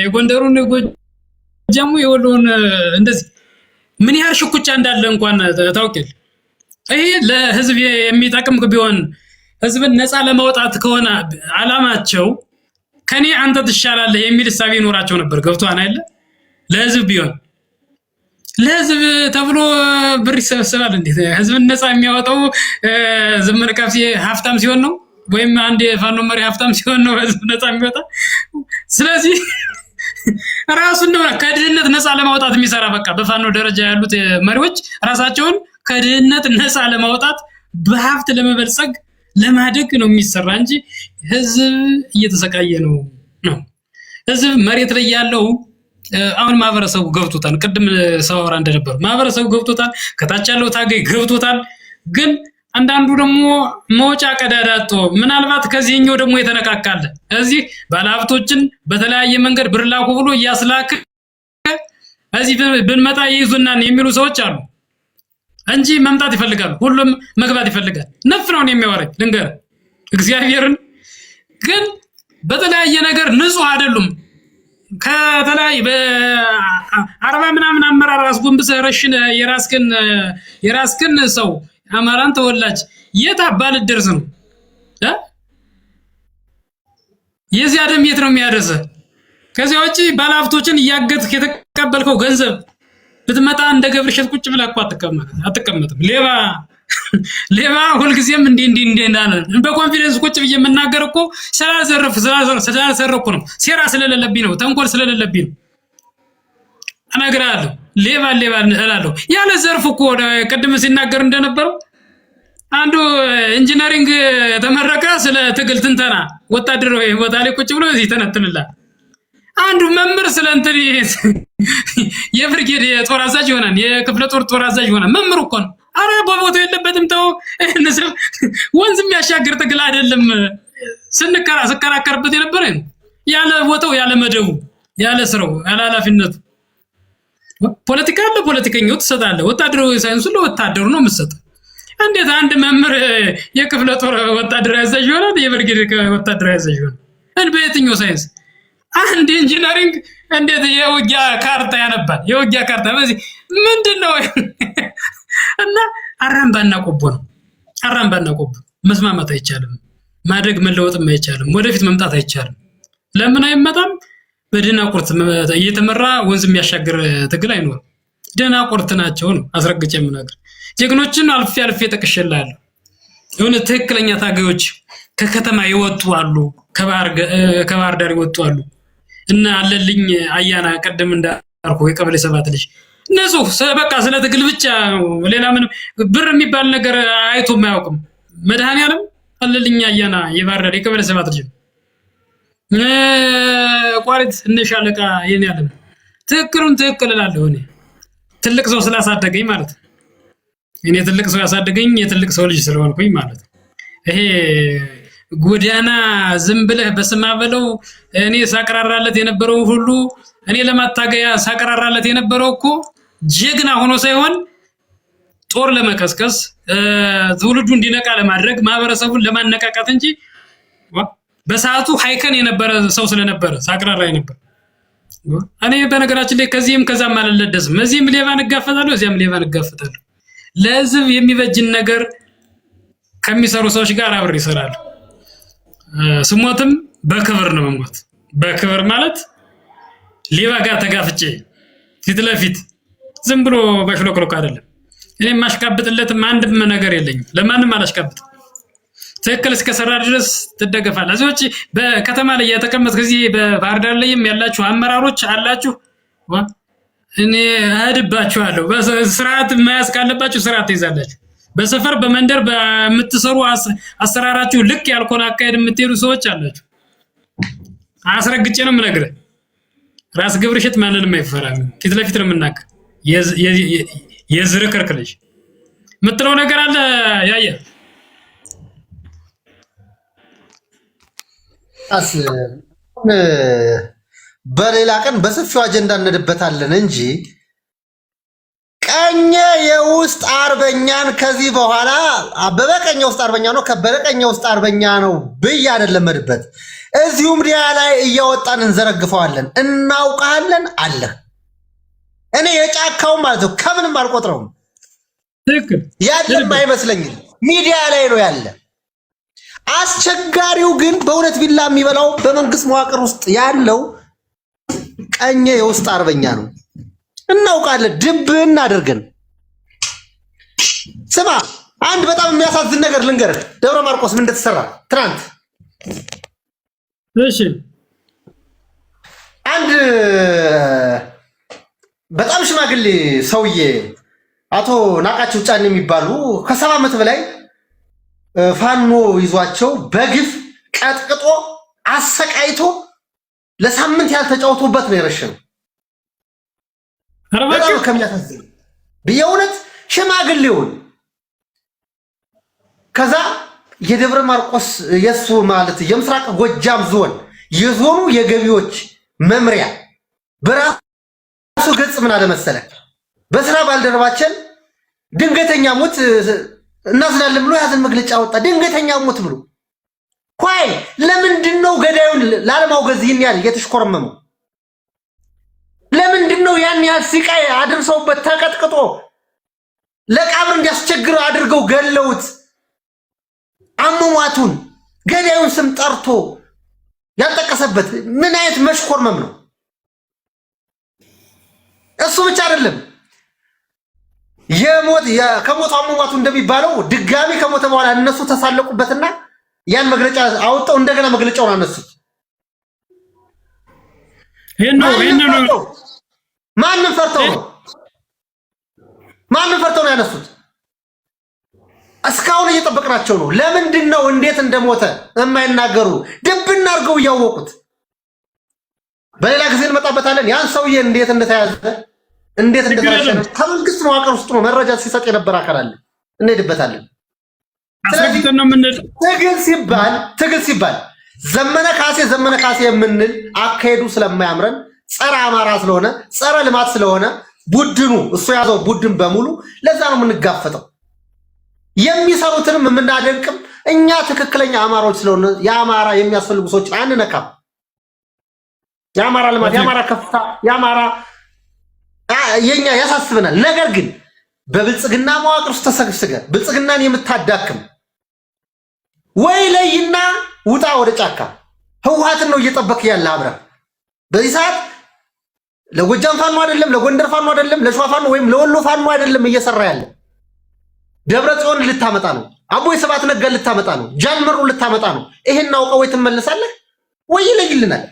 Speaker 3: የጎንደሩን ጎጃሙ የወሎን እንደዚህ ምን ያህል ሽኩቻ እንዳለ እንኳን ታውቂል። ይሄ ለህዝብ የሚጠቅም ቢሆን ህዝብን ነፃ ለማውጣት ከሆነ አላማቸው ከኔ አንተ ትሻላለህ የሚል ሐሳብ ይኖራቸው ነበር። ገብቷን አይደል? ለህዝብ ቢሆን ለህዝብ ተብሎ ብር ይሰበሰባል እንዴ? ህዝብን ነፃ የሚያወጣው ዘመነ ካሴ ሀብታም ሲሆን ነው ወይም አንድ የፋኖ መሪ ሀብታም ሲሆን ነው ህዝብ ነፃ የሚወጣ። ስለዚህ ራሱን ነው ከድህነት ነፃ ለማውጣት የሚሰራ። በቃ በፋኖ ደረጃ ያሉት መሪዎች ራሳቸውን ከድህነት ነፃ ለማውጣት በሀብት ለመበልጸግ ለማደግ ነው የሚሰራ እንጂ ህዝብ እየተሰቃየ ነው። ህዝብ መሬት ላይ ያለው አሁን ማህበረሰቡ ገብቶታል። ቅድም ሰዋራ እንደነበር ማህበረሰቡ ገብቶታል። ከታች ያለው ታጋይ ገብቶታል። ግን አንዳንዱ ደግሞ መውጫ ቀዳዳቶ ምናልባት ከዚህኛው ደግሞ የተነካካለ እዚህ ባለሀብቶችን በተለያየ መንገድ ብር ላኩ ብሎ እያስላከ እዚህ ብንመጣ ይይዙናን የሚሉ ሰዎች አሉ እንጂ መምጣት ይፈልጋሉ። ሁሉም መግባት ይፈልጋል። ነፍ ነው የሚያወራኝ ልንገር እግዚአብሔርን። ግን በተለያየ ነገር ንጹህ አይደሉም። ከተለያየ በአርባ ምናምን አመራር አስጎንብሰህ ረሽን የራስክን ሰው አማራን ተወላጅ የት አባል ደርስ ነው የዚህ አደም የት ነው የሚያደርሰህ? ከዚያ ውጪ ባለሀብቶችን እያገትክ የተቀበልከው ገንዘብ ብትመጣ እንደ ገብር ሸት ቁጭ ብለህ እኮ አትቀመጥም። ሌባ ሌባ ሁልጊዜም እንዲህ እንዳለ በኮንፊደንስ ቁጭ ብዬ የምናገር እኮ ስላልዘረፍኩ ነው። ሴራ ስለሌለብኝ ነው። ተንኮል ስለሌለብኝ ነው። እነግርሃለሁ። ሌባ እላለሁ። ያለ ዘርፍ እኮ ቅድም ሲናገር እንደነበረው አንዱ ኢንጂነሪንግ ተመረቀ፣ ስለ ትግል ትንተና ወታደራዊ ቦታ ላይ ቁጭ ብሎ ይተነትንላል። አንዱ መምህር ስለ እንትን የብርጌድ የጦር አዛዥ ይሆናል፣ የክፍለ ጦር አዛዥ ይሆናል። መምህር እኮ ነው። አረ በቦታው የለበትም። ተው፣ ወንዝ የሚያሻግር ትግል አይደለም። ስከራከርበት የነበረ ያለ ቦታው፣ ያለ መደቡ፣ ያለ ስራው፣ ያለ ኃላፊነቱ። ፖለቲካ አለ፣ ፖለቲከኛው ትሰጣለህ። ወታደራዊ ሳይንሱ ለወታደሩ ነው የምትሰጠው። እንዴት አንድ መምህር የክፍለ ጦር ወታደራዊ አዛዥ ይሆናል? የብርጌድ ወታደራዊ አዛዥ ይሆናል? በየትኛው ሳይንስ? አንድ ኢንጂነሪንግ እንዴት የውጊያ ካርታ ያነባል? የውጊያ ካርታ በዚህ ምንድነው? እና አራምባና ቆቦ ነው። አራምባና ቆቦ መስማማት አይቻልም። ማደግ መለወጥም አይቻልም። ወደፊት መምጣት አይቻልም። ለምን አይመጣም? በደናቁርት እየተመራ ወንዝ የሚያሻግር ትግል አይኖርም። ደናቁርት ናቸው ነው አስረግጬ የምነግርህ። ጀግኖችን አልፌ ጠቅሼልሃለሁ። የሆነ ትክክለኛ ታጋዮች ከከተማ ይወጡ አሉ፣ ከባህር ዳር ይወጡ አሉ። እና አለልኝ አያና ቀደም እንዳልኩ የቀበሌ 7 ልጅ እነሱ በቃ ስለ ትግል ብቻ ሌላ ምን ብር የሚባል ነገር አይቶ የማያውቅም። መድኃኒዓለም አለልኝ አያና የባህር ዳር የቀበሌ 7 ልጅ ቋሪት እነሻለቃ የኔ ያለም ትክክል እላለሁ። እኔ ትልቅ ሰው ስላሳደገኝ ማለት ነው። እኔ ትልቅ ሰው ያሳደገኝ የትልቅ ሰው ልጅ ስለሆንኩኝ ማለት ነው። ይሄ ጎዳና ዝም ብለህ በስማ በለው እኔ ሳቀራራለት የነበረው ሁሉ እኔ ለማታገያ ሳቀራራለት የነበረው እኮ ጀግና ሆኖ ሳይሆን ጦር ለመቀስቀስ ትውልዱ እንዲነቃ ለማድረግ ማህበረሰቡን ለማነቃቃት እንጂ በሰዓቱ ሃይከን የነበረ ሰው ስለነበረ ሳቀራራ የነበረ። እኔ በነገራችን ላይ ከዚህም ከዛም አልለደስም። እዚህም ሌባን እጋፈጣለሁ፣ እዚያም ሌባን እጋፈጣለሁ። ለህዝብ የሚበጅን ነገር ከሚሰሩ ሰዎች ጋር አብሬ እሰራለሁ። ስሞትም በክብር ነው መሞት። በክብር ማለት ሌባ ጋር ተጋፍጬ ፊት ለፊት ዝም ብሎ በሽሎክሎክ አይደለም። እኔ ማሽቃብጥለትም አንድም ነገር የለኝም። ለማንም አላሽቃብጥም። ትክክል እስከሰራ ድረስ ትደገፋለህ። እዚዎች በከተማ ላይ የተቀመጥክ እዚህ በባህር ዳር ላይም ያላችሁ አመራሮች አላችሁ። እኔ እሄድባችኋለሁ። በስርዓት መያዝ ካለባችሁ ስርዓት ትይዛላችሁ። በሰፈር በመንደር በምትሰሩ አሰራራችሁ ልክ ያልሆነ አካሄድ የምትሄዱ ሰዎች አላችሁ። አስረግጬ ነው የምነግርህ። ራስ ገብረሸት ማንንም አይፈራም። ፊት ለፊት ነው የምናገር። የዝርክርክ ልጅ የምትለው ነገር አለ ያየ
Speaker 2: በሌላ ቀን በሰፊው አጀንዳ እንድበታለን እንጂ ቀኘ የውስጥ አርበኛን ከዚህ በኋላ አበበ ቀኘ ውስጥ አርበኛ ነው፣ ከበደ ቀኘ ውስጥ አርበኛ ነው ብዬ አይደለም መድበት። እዚሁ ሚዲያ ላይ እያወጣን እንዘረግፈዋለን። እናውቃለን አለ። እኔ የጫካው ማለት ነው ከምንም አልቆጥረውም። ያለም አይመስለኝም። ሚዲያ ላይ ነው ያለ። አስቸጋሪው ግን በእውነት ቢላ የሚበላው በመንግስት መዋቅር ውስጥ ያለው ቀኘ የውስጥ አርበኛ ነው። እናውቃለን። ድብን አድርገን ስማ፣ አንድ በጣም የሚያሳዝን ነገር ልንገርህ። ደብረ ማርቆስ ምን እንደተሰራ ትናንት።
Speaker 3: እሺ፣
Speaker 2: አንድ በጣም ሽማግሌ ሰውዬ አቶ ናቃቸው ጫን የሚባሉ ከ70 ዓመት በላይ ፋኖ ይዟቸው በግፍ ቀጥቅጦ አሰቃይቶ ለሳምንት ያልተጫወቱበት ነው የረሸነው። በጣም ከሚያሳዝን በየእውነት ሽማግሌውን ከዛ የደብረ ማርቆስ የሱ ማለት የምስራቅ ጎጃም ዞን የዞኑ የገቢዎች መምሪያ በራሱ ገጽ ምን አለ መሰለ፣ በስራ ባልደረባችን ድንገተኛ ሞት እናዝናለን ብሎ ያዘን መግለጫ ወጣ። ድንገተኛ ሞት ብሎ ቆይ፣ ለምንድን ነው ገዳዩን ላለማውገዝ ይህን ያህል እየተሽኮረመመው? ለምንድን ነው ያን ያህል ሲቃይ አድርሰውበት ተቀጥቅጦ ለቀብር እንዲያስቸግር አድርገው ገለውት አሟሟቱን ገዳዩን ስም ጠርቶ ያልጠቀሰበት ምን አይነት መሽኮርመም ነው? እሱ ብቻ አይደለም። ከሞቱ አሟሟቱ እንደሚባለው ድጋሚ ከሞተ በኋላ እነሱ ተሳለቁበትና ያን መግለጫ አውጣው እንደገና መግለጫውን አነሱት። ማንም ፈርተው ነው ያነሱት? እስካሁን እየጠበቅናቸው ነው። ለምንድን ነው እንዴት እንደሞተ የማይናገሩ? ድብና አድርገው እያወቁት። በሌላ ጊዜ እንመጣበታለን። ያን ሰውዬ እንዴት እንደተያዘ እንዴት እንደተረሸነ ከመንግስት መዋቅር ውስጥ ነው መረጃ ሲሰጥ የነበረ አካል አለ። እንሄድበታለን። ስለዚህ ትግል ሲባል ዘመነ ካሴ የምንል አካሄዱ ስለማያምረን ጸረ አማራ ስለሆነ ጸረ ልማት ስለሆነ ቡድኑ እሱ ያዘው ቡድን በሙሉ ለዛ ነው የምንጋፈጠው። የሚሰሩትንም የምናደንቅም እኛ ትክክለኛ አማራዎች ስለሆነ የአማራ የሚያስፈልጉ ሰዎች አንነካም። የአማራ ልማት፣ የአማራ ከፍታ፣ የአማራ የኛ ያሳስበናል። ነገር ግን በብልጽግና መዋቅር ውስጥ ተሰግስገ ብልጽግናን የምታዳክም ወይ ለይና ውጣ ወደ ጫካ። ህወሓትን ነው እየጠበክ ያለ አብረህ በዚህ ሰዓት ለጎጃም ፋኖ አይደለም፣ ለጎንደር ፋኖ አይደለም፣ ለሸዋ ፋኖ ወይም ለወሎ ፋኖ አይደለም እየሰራ ያለ። ደብረ ጽዮን ልታመጣ ነው፣ አቦይ ስብሐት ነጋ ልታመጣ ነው፣ ጃን መሩ ልታመጣ ነው። ይሄን አውቀው ወይ ትመለሳለህ ወይ ይለይልናል።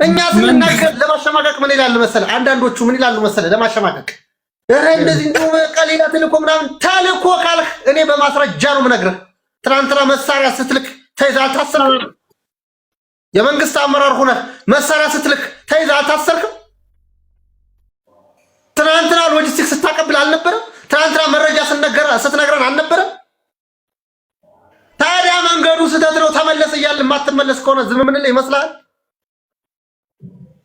Speaker 2: እኛ ስንናገር ለማሸማቀቅ ምን ይላሉ መሰለህ? አንዳንዶቹ ምን ይላሉ መሰለህ? ለማሸማቀቅ እንደዚህ እንደው ቀሌላ ተልኮ ምናምን ተልኮ ካልህ እኔ በማስረጃ ነው የምነግርህ። ትናንትና መሳሪያ ስትልክ ተይዘህ አልታሰርክም? የመንግስት አመራር ሆነህ መሳሪያ ስትልክ ተይዘህ አልታሰርክም? ትናንትና ሎጂስቲክስ ስታቀብል አልነበረም? ትናንትና መረጃ ስትነግረን አልነበረም? ታዲያ መንገዱ ስህተት ነው ተመለስ እያልን የማትመለስ ከሆነ ዝም ምንልህ ይመስልሃል?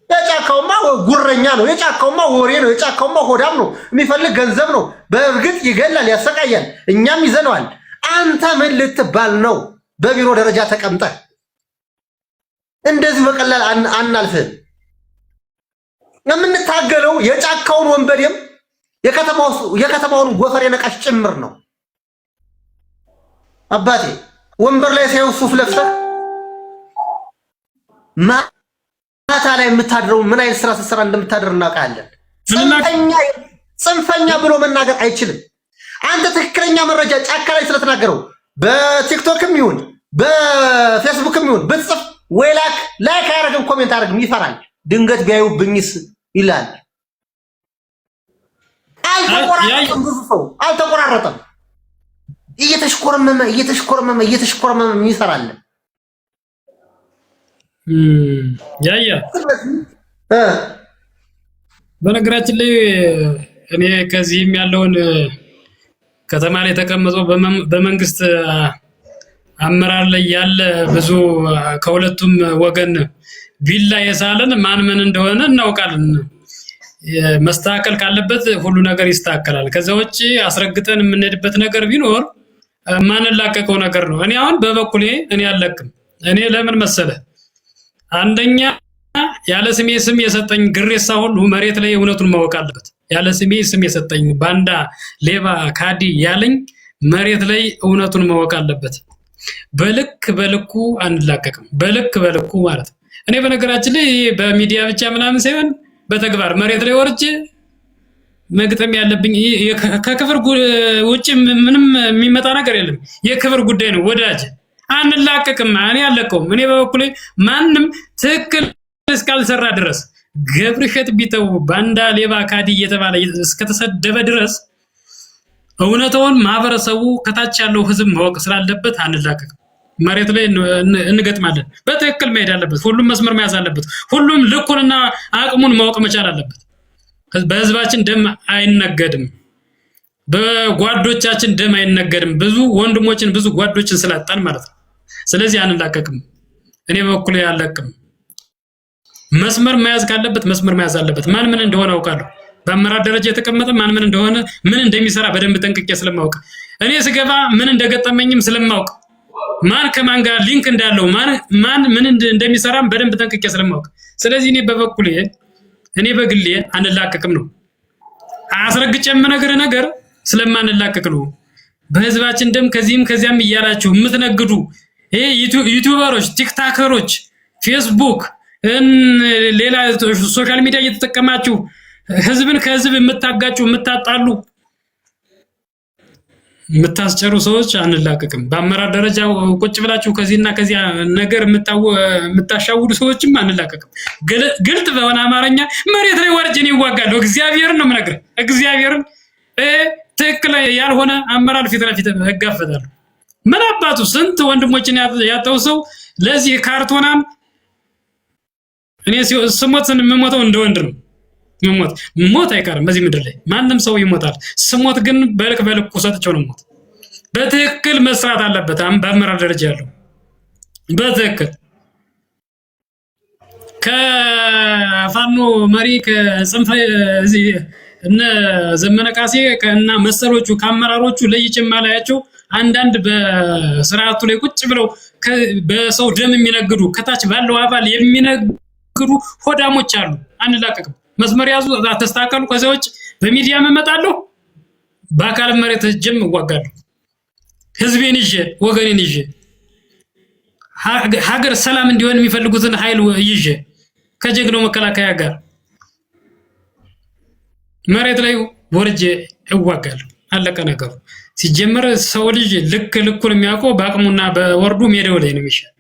Speaker 2: የጫካውማ ጉረኛ ነው፣ የጫካውማ ወሬ ነው፣ የጫካውማ ሆዳም ነው፣ የሚፈልግ ገንዘብ ነው። በእርግጥ ይገላል፣ ያሰቃያል፣ እኛም ይዘነዋል። አንተ ምን ልትባል ነው? በቢሮ ደረጃ ተቀምጠህ እንደዚህ በቀላል አናልፍህም። የምንታገለው የጫካውን ወንበዴም የከተማውን ጎፈሬ ነቃሽ ጭምር ነው። አባቴ ወንበር ላይ ሳይሆን ሱፍ ለብሰህ ማታ ላይ የምታድረው ምን አይነት ስራ ስትሰራ እንደምታደር እናውቃለን። ጽንፈኛ ብሎ መናገር አይችልም። አንተ ትክክለኛ መረጃ ጫካ ላይ ስለተናገረው በቲክቶክም ይሁን በፌስቡክም ይሁን ብትጽፍ ወይ ላይክ አያደርግም፣ ኮሜንት አያደርግም፣ ይፈራል። ድንገት ቢያዩብኝስ ይላል። ብዙ ሰው አልተቆራረጠም። እየተሽኮረመመ ይሰራል።
Speaker 3: ያያ በነገራችን ላይ እኔ ከዚህም ያለውን ከተማ ላይ ተቀምጠው በመንግስት አመራር ላይ ያለ ብዙ ከሁለቱም ወገን ቢላ የሳለን ማን ምን እንደሆነ እናውቃለን። መስተካከል ካለበት ሁሉ ነገር ይስተካከላል። ከዛ ውጪ አስረግጠን የምንሄድበት ነገር ቢኖር ማንላቀቀው ነገር ነው። እኔ አሁን በበኩሌ እኔ አለቅም። እኔ ለምን መሰለ አንደኛ ያለ ስሜ ስም የሰጠኝ ግሬሳ ሁሉ መሬት ላይ እውነቱን ማወቅ አለበት። ያለ ስሜ ስም የሰጠኝ ባንዳ፣ ሌባ፣ ካዲ ያለኝ መሬት ላይ እውነቱን ማወቅ አለበት። በልኩ አንላቀቅም። በልኩ ማለት እኔ በነገራችን ላይ በሚዲያ ብቻ ምናምን ሳይሆን በተግባር መሬት ላይ ወርጄ መግጠም ያለብኝ ከክብር ውጪ ምንም የሚመጣ ነገር የለም። የክብር ጉዳይ ነው ወዳጅ። አንላቀቅም። እኔ አለቀውም። እኔ በበኩሌ ማንም ትክክል እስካልሰራ ድረስ ገብርሸት ቢተው ባንዳ፣ ሌባ፣ ካዲ እየተባለ እስከተሰደበ ድረስ እውነታውን ማህበረሰቡ ከታች ያለው ህዝብ ማወቅ ስላለበት አንላቀቅም። መሬት ላይ እንገጥማለን። በትክክል መሄድ አለበት። ሁሉም መስመር መያዝ አለበት። ሁሉም ልኩንና አቅሙን ማወቅ መቻል አለበት። በህዝባችን ደም አይነገድም። በጓዶቻችን ደም አይነገድም። ብዙ ወንድሞችን ብዙ ጓዶችን ስላጣን ማለት ነው። ስለዚህ አንላቀቅም። እኔ በኩል ያለቅም። መስመር መያዝ ካለበት መስመር መያዝ አለበት። ማን ምን እንደሆነ አውቃለሁ። በአመራር ደረጃ የተቀመጠ ማን ምን እንደሆነ ምን እንደሚሰራ በደንብ ጠንቅቄ ስለማውቅ እኔ ስገባ ምን እንደገጠመኝም ስለማውቅ ማን ከማን ጋር ሊንክ እንዳለው ማን ምን እንደሚሰራም በደንብ ጠንቅቄ ስለማውቅ ስለዚህ እኔ በበኩሌ እኔ በግሌ አንላቀቅም ነው። አስረግጬ የምነግርህ ነገር ስለማንላቀቅ ነው። በህዝባችን ደም ከዚህም ከዚያም እያላችሁ የምትነግዱ ይሄ ዩቲዩበሮች፣ ቲክታከሮች፣ ፌስቡክ ሌላ ሶሻል ሚዲያ እየተጠቀማችሁ ህዝብን ከህዝብ የምታጋጩ የምታጣሉ የምታስጨሩ ሰዎች አንላቀቅም። በአመራር ደረጃ ቁጭ ብላችሁ ከዚህና ከዚያ ነገር የምታሻውዱ ሰዎችም አንላቀቅም። ግልጥ በሆነ አማርኛ መሬት ላይ ወርጄን ይዋጋለሁ። እግዚአብሔርን ነው የምነግርህ። እግዚአብሔርን ትክክል ያልሆነ አመራር ፊት ለፊት እጋፈጣለሁ። ምን አባቱ ስንት ወንድሞችን ያጣው ሰው ለዚህ ካርቶናም እኔ ስሞት የምሞተው እንደ ወንድ ነው። ሞት አይቀርም በዚህ ምድር ላይ ማንም ሰው ይሞታል። ስሞት ግን በልኩ ሰጥቼው ነው ሞት። በትክክል መስራት አለበት በአመራር ደረጃ ያለው በትክክል ከፋኖ መሪ ከጽንፈ እዚህ እነ ዘመነ ካሴ እና መሰሎቹ ከአመራሮቹ ለይቼ ማላያቸው አንዳንድ በስርዓቱ ላይ ቁጭ ብለው በሰው ደም የሚነግዱ ከታች ባለው አባል የሚነግዱ ሆዳሞች አሉ። አንላቀቅም። መስመር ያዙ፣ ተስተካከሉ። ከዛዎች በሚዲያ እመጣለሁ፣ በአካል መሬት ጀም እዋጋለሁ። ህዝቤን ይዤ ወገኔን ይዤ ሀገር ሰላም እንዲሆን የሚፈልጉትን ኃይል ይዤ ከጀግናው መከላከያ ጋር መሬት ላይ ወርጄ እዋጋለሁ። አለቀ ነገሩ። ሲጀመር ሰው ልጅ ልኩን የሚያውቀው በአቅሙና በወርዱ ሜዳው ላይ ነው የሚሻል።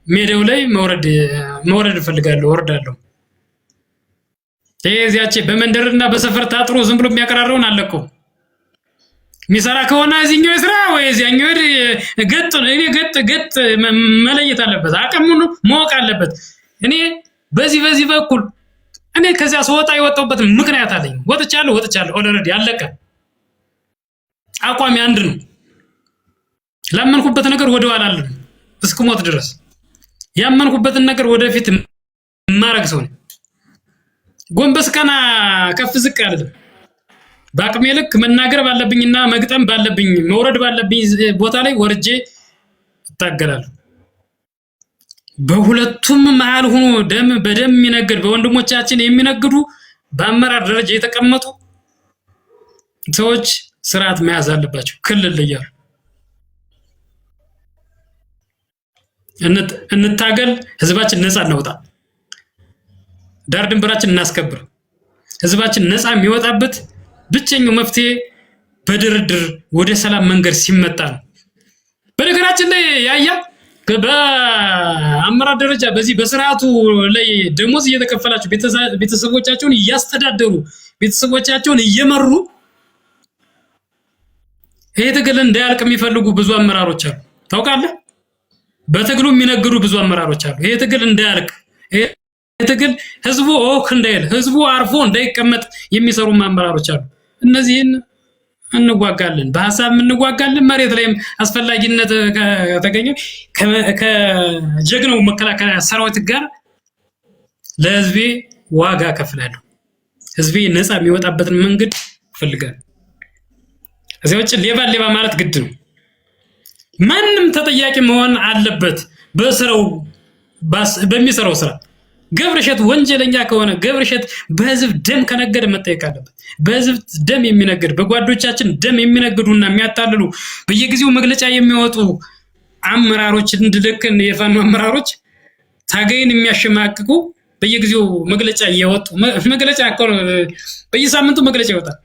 Speaker 3: ሜዳው ላይ መውረድ እፈልጋለሁ፣ ወርዳለሁ። እዚያቼ በመንደርና በሰፈር ታጥሮ ዝም ብሎ የሚያቀራረውን አለቀው። የሚሰራ ከሆነ እዚህኛው ስራ ወይ እዚያኛው ገጥ መለየት አለበት። አቅሙን ማወቅ አለበት። እኔ በዚህ በኩል እኔ ከዚያ ስወጣ የወጣሁበት ምክንያት አለኝ። ወጥቻለሁ ኦልሬዲ አለቀ። አቋሚ አንድ ነው። ላመንኩበት ነገር ወደኋላ አልልም እስክሞት ድረስ። ያመንኩበትን ነገር ወደፊት ማረግ ሰው ነኝ። ጎንበስ ቀና ከፍ ዝቅ አይደለም። በአቅሜ ልክ መናገር ባለብኝና መግጠም ባለብኝ መውረድ ባለብኝ ቦታ ላይ ወርጄ እታገላለሁ። በሁለቱም መሃል ሆኖ በደም የሚነግድ በወንድሞቻችን የሚነግዱ በአመራር ደረጃ የተቀመጡ ሰዎች ስርዓት መያዝ አለባቸው። ክልል እያሉ እንታገል፣ ህዝባችን ነፃ እናውጣ፣ ዳር ድንበራችን እናስከብር። ህዝባችን ነፃ የሚወጣበት ብቸኛው መፍትሄ በድርድር ወደ ሰላም መንገድ ሲመጣ ነው። በነገራችን ላይ ያያ በአመራር ደረጃ በዚህ በስርዓቱ ላይ ደሞዝ እየተከፈላቸው ቤተሰቦቻቸውን እያስተዳደሩ ቤተሰቦቻቸውን እየመሩ ይሄ ትግል እንዳያልቅ የሚፈልጉ ብዙ አመራሮች አሉ። ታውቃለህ? በትግሉ የሚነግዱ ብዙ አመራሮች አሉ። ይሄ ትግል እንዳያልቅ፣ ይሄ ትግል ህዝቡ እንዳይል፣ ህዝቡ አርፎ እንዳይቀመጥ የሚሰሩ አመራሮች አሉ። እነዚህን እንዋጋለን፣ በሐሳብ እንዋጋለን። መሬት ላይም አስፈላጊነት ከተገኘ ከጀግናው መከላከያ ሰራዊት ጋር ለህዝቤ ዋጋ ከፍላለሁ። ህዝቤ ነፃ የሚወጣበትን መንገድ ፈልጋለሁ። እዚያ ውጭ ሌባ ማለት ግድ ነው። ማንም ተጠያቂ መሆን አለበት በሚሰራው ስራ። ገብረሸት ወንጀለኛ ከሆነ ገብረሸት በህዝብ ደም ከነገደ መጠየቅ አለበት። በህዝብ ደም የሚነግድ በጓዶቻችን ደም የሚነግዱና የሚያታልሉ በየጊዜው መግለጫ የሚያወጡ አመራሮች እንድልክን የፋኖ አመራሮች ታገይን የሚያሸማቅቁ በየጊዜው መግለጫ እያወጡ መግለጫ በየሳምንቱ መግለጫ ይወጣል።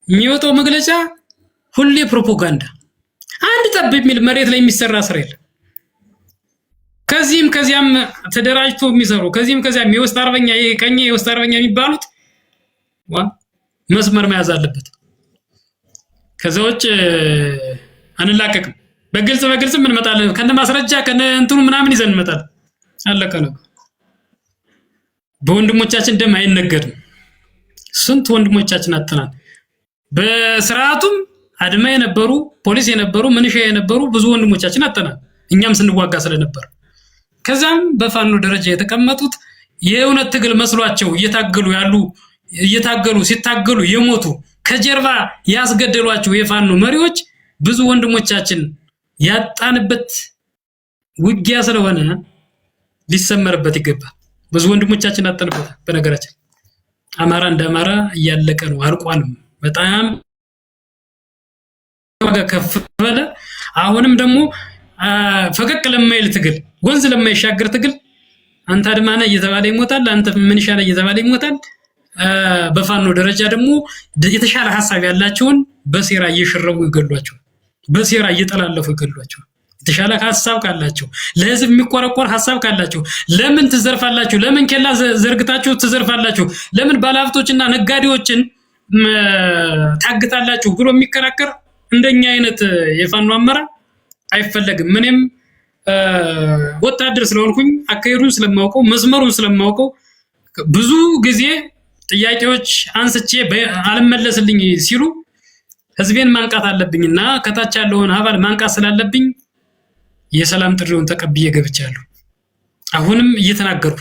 Speaker 3: የሚወጣው መግለጫ ሁሌ ፕሮፓጋንዳ፣ አንድ ጠብ የሚል መሬት ላይ የሚሰራ ስራ የለም። ከዚህም ከዚያም ተደራጅቶ የሚሰሩ ከዚህም ከዚያም የውስጥ አርበኛ የቀኝ የውስጥ አርበኛ የሚባሉት መስመር መያዝ አለበት። ከዛዎች አንላቀቅም። በግልጽ እንመጣለን። ከነ ማስረጃ ከነ እንትኑ ምናምን ይዘን እንመጣለን። አለቀ ነው። በወንድሞቻችን ደም አይነገድም። ስንት ወንድሞቻችን አጥተናል። በስርዓቱም አድማ የነበሩ ፖሊስ የነበሩ ምንሻ የነበሩ ብዙ ወንድሞቻችን አጥተናል። እኛም ስንዋጋ ስለነበር ከዛም በፋኖ ደረጃ የተቀመጡት የእውነት ትግል መስሏቸው እየታገሉ ሲታገሉ የሞቱ ከጀርባ ያስገደሏቸው የፋኖ መሪዎች ብዙ ወንድሞቻችን ያጣንበት ውጊያ ስለሆነ ሊሰመርበት ይገባል። ብዙ ወንድሞቻችን አጣንበት። በነገራችን አማራ እንደ አማራ እያለቀ ነው፣ አልቋልም። በጣም ዋጋ ከፈለ። አሁንም ደግሞ ፈቀቅ ለማይል ትግል ወንዝ ለማይሻገር ትግል አንተ አድማና እየተባለ ይሞታል፣ አንተ ምንሻ ላይ እየተባለ ይሞታል። በፋኖ ደረጃ ደግሞ የተሻለ ሐሳብ ያላቸውን በሴራ እየሸረቡ ይገሏቸው፣ በሴራ እየጠላለፉ ይገሏቸው። የተሻለ ሐሳብ ካላቸው ለህዝብ የሚቆረቆር ሐሳብ ካላቸው ለምን ትዘርፋላችሁ? ለምን ኬላ ዘርግታችሁ ትዘርፋላችሁ? ለምን ባለሀብቶችና ነጋዴዎችን ታግታላችሁ ብሎ የሚከራከር እንደኛ አይነት የፋኖ አመራር አይፈለግም። ምንም ወታደር ስለሆንኩኝ አካሄዱን ስለማውቀው መስመሩን ስለማውቀው ብዙ ጊዜ ጥያቄዎች አንስቼ አልመለስልኝ ሲሉ ህዝቤን ማንቃት አለብኝና ከታች ያለውን አባል ማንቃት ስላለብኝ የሰላም ጥሪውን ተቀብዬ ገብቻለሁ። አሁንም እየተናገርኩ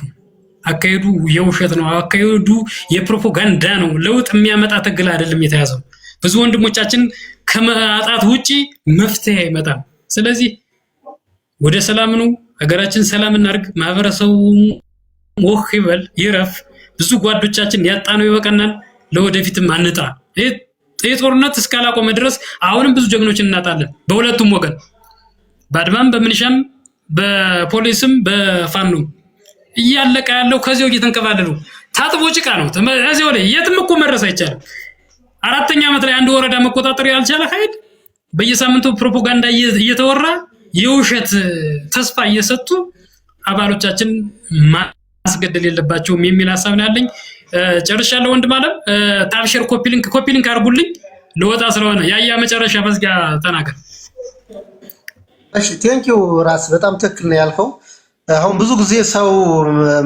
Speaker 3: አካሄዱ የውሸት ነው፣ አካሄዱ የፕሮፓጋንዳ ነው። ለውጥ የሚያመጣ ትግል አይደለም የተያዘው። ብዙ ወንድሞቻችን ከማጣት ውጪ መፍትሄ አይመጣም። ስለዚህ ወደ ሰላም ነው፣ ሀገራችን ሰላም እናርግ፣ ማህበረሰቡ ወህ ይበል ይረፍ። ብዙ ጓዶቻችን ያጣነው ይበቃናል። ለወደፊትም አንጥራ። ይህ ጦርነት እስካላቆመ ድረስ አሁንም ብዙ ጀግኖችን እናጣለን በሁለቱም ወገን፣ በአድማም በምንሻም በፖሊስም በፋኖ እያለቀ ያለው ከዚያው እየተንከባለሉ ታጥቦ ጭቃ ነው። እዚያው ላይ የትም እኮ መድረስ አይቻልም። 4ኛ ዓመት ላይ አንድ ወረዳ መቆጣጠር ያልቻለ ኃይል በየሳምንቱ ፕሮፓጋንዳ እየተወራ የውሸት ተስፋ እየሰጡ አባሎቻችን ማስገደል የለባቸውም የሚል ሐሳብ ነው ያለኝ። ጨርሻለሁ። ወንድም አለም ታብሸር ኮፒሊንክ አርጉልኝ ለወጣ ስለሆነ ያያ መጨረሻ በዝጋ ተናገር።
Speaker 2: እሺ ቴንኪው ራስ በጣም ትክክል ነው ያልከው። አሁን ብዙ ጊዜ ሰው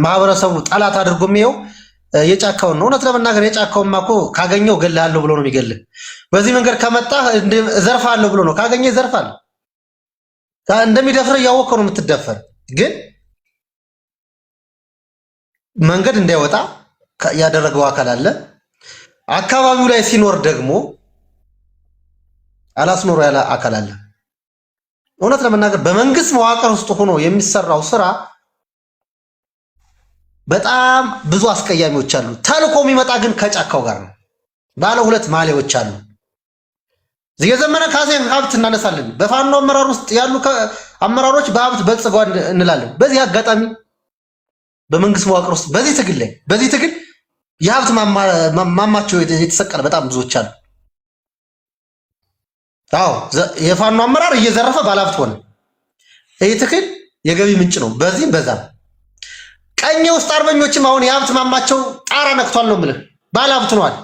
Speaker 2: ማህበረሰቡ ጠላት አድርጎ የሚየው የጫካውን ነው። እውነት ለመናገር የጫካውማ እኮ ካገኘው እገልሃለሁ ብሎ ነው የሚገልህ። በዚህ መንገድ ከመጣ እዘርፋለሁ ብሎ ነው ካገኘ ይዘርፋል። እንደሚደፍር እያወቀው ነው የምትደፈር። ግን መንገድ እንዳይወጣ ያደረገው አካል አለ። አካባቢው ላይ ሲኖር ደግሞ አላስኖር ያለ አካል አለ። እውነት ለመናገር በመንግስት መዋቅር ውስጥ ሆኖ የሚሰራው ስራ በጣም ብዙ አስቀያሚዎች አሉ። ተልኮ የሚመጣ ግን ከጫካው ጋር ነው። ባለ ሁለት ማሊያዎች አሉ። የዘመነ ካሴን ሀብት እናነሳለን። በፋኖ አመራር ውስጥ ያሉ አመራሮች በሀብት በልጽገዋል እንላለን። በዚህ አጋጣሚ በመንግስት መዋቅር ውስጥ በዚህ ትግል የሀብት ማማቸው የተሰቀለ በጣም ብዙዎች አሉ። አዎ የፋኖ አመራር እየዘረፈ ባለሀብት ሆነ። ይህ ትክክል የገቢ ምንጭ ነው። በዚህም በዛም ቀኝ ውስጥ አርበኞችም አሁን የሀብት ማማቸው ጣራ ነክቷል ነው የምልህ፣ ባለሀብት ሆኗል።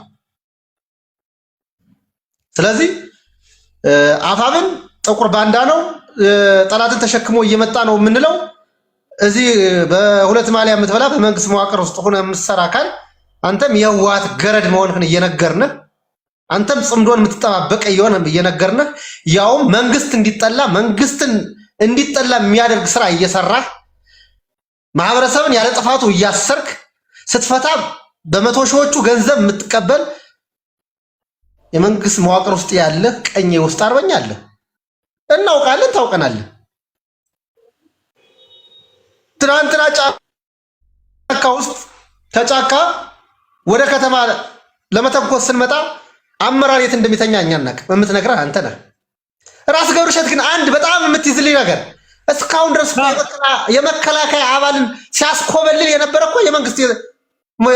Speaker 2: ስለዚህ አፋብን ጥቁር ባንዳ ነው ጠላትን ተሸክሞ እየመጣ ነው የምንለው እዚህ በሁለት ማሊያ የምትበላ በመንግስት መዋቅር ውስጥ ሆነ የምትሰራ አካል አንተም የህወሓት ገረድ መሆንህን እየነገርንህ አንተም ጽምዶን የምትጠባበቅ እየነገርንህ ያውም መንግስትን እንዲጠላ የሚያደርግ ስራ እየሰራህ ማህበረሰብን ያለ ጥፋቱ እያሰርክ ስትፈታ በመቶ ሺዎቹ ገንዘብ የምትቀበል የመንግስት መዋቅር ውስጥ ያለ ቀኝ ውስጥ አርበኛ አለ። እናውቃለን፣ ታውቀናለን። ትናንትና ጫካ ውስጥ ከጫካ ወደ ከተማ ለመተኮስ ስንመጣ አመራር የት እንደሚተኛ እኛ እናውቅ። የምትነግረን አንተ ነህ። ራስ ገብረሸት ግን አንድ በጣም የምትይዝልኝ ነገር እስካሁን ድረስ የመከላከያ አባልን ሲያስኮበልል የነበረ እኮ የመንግስት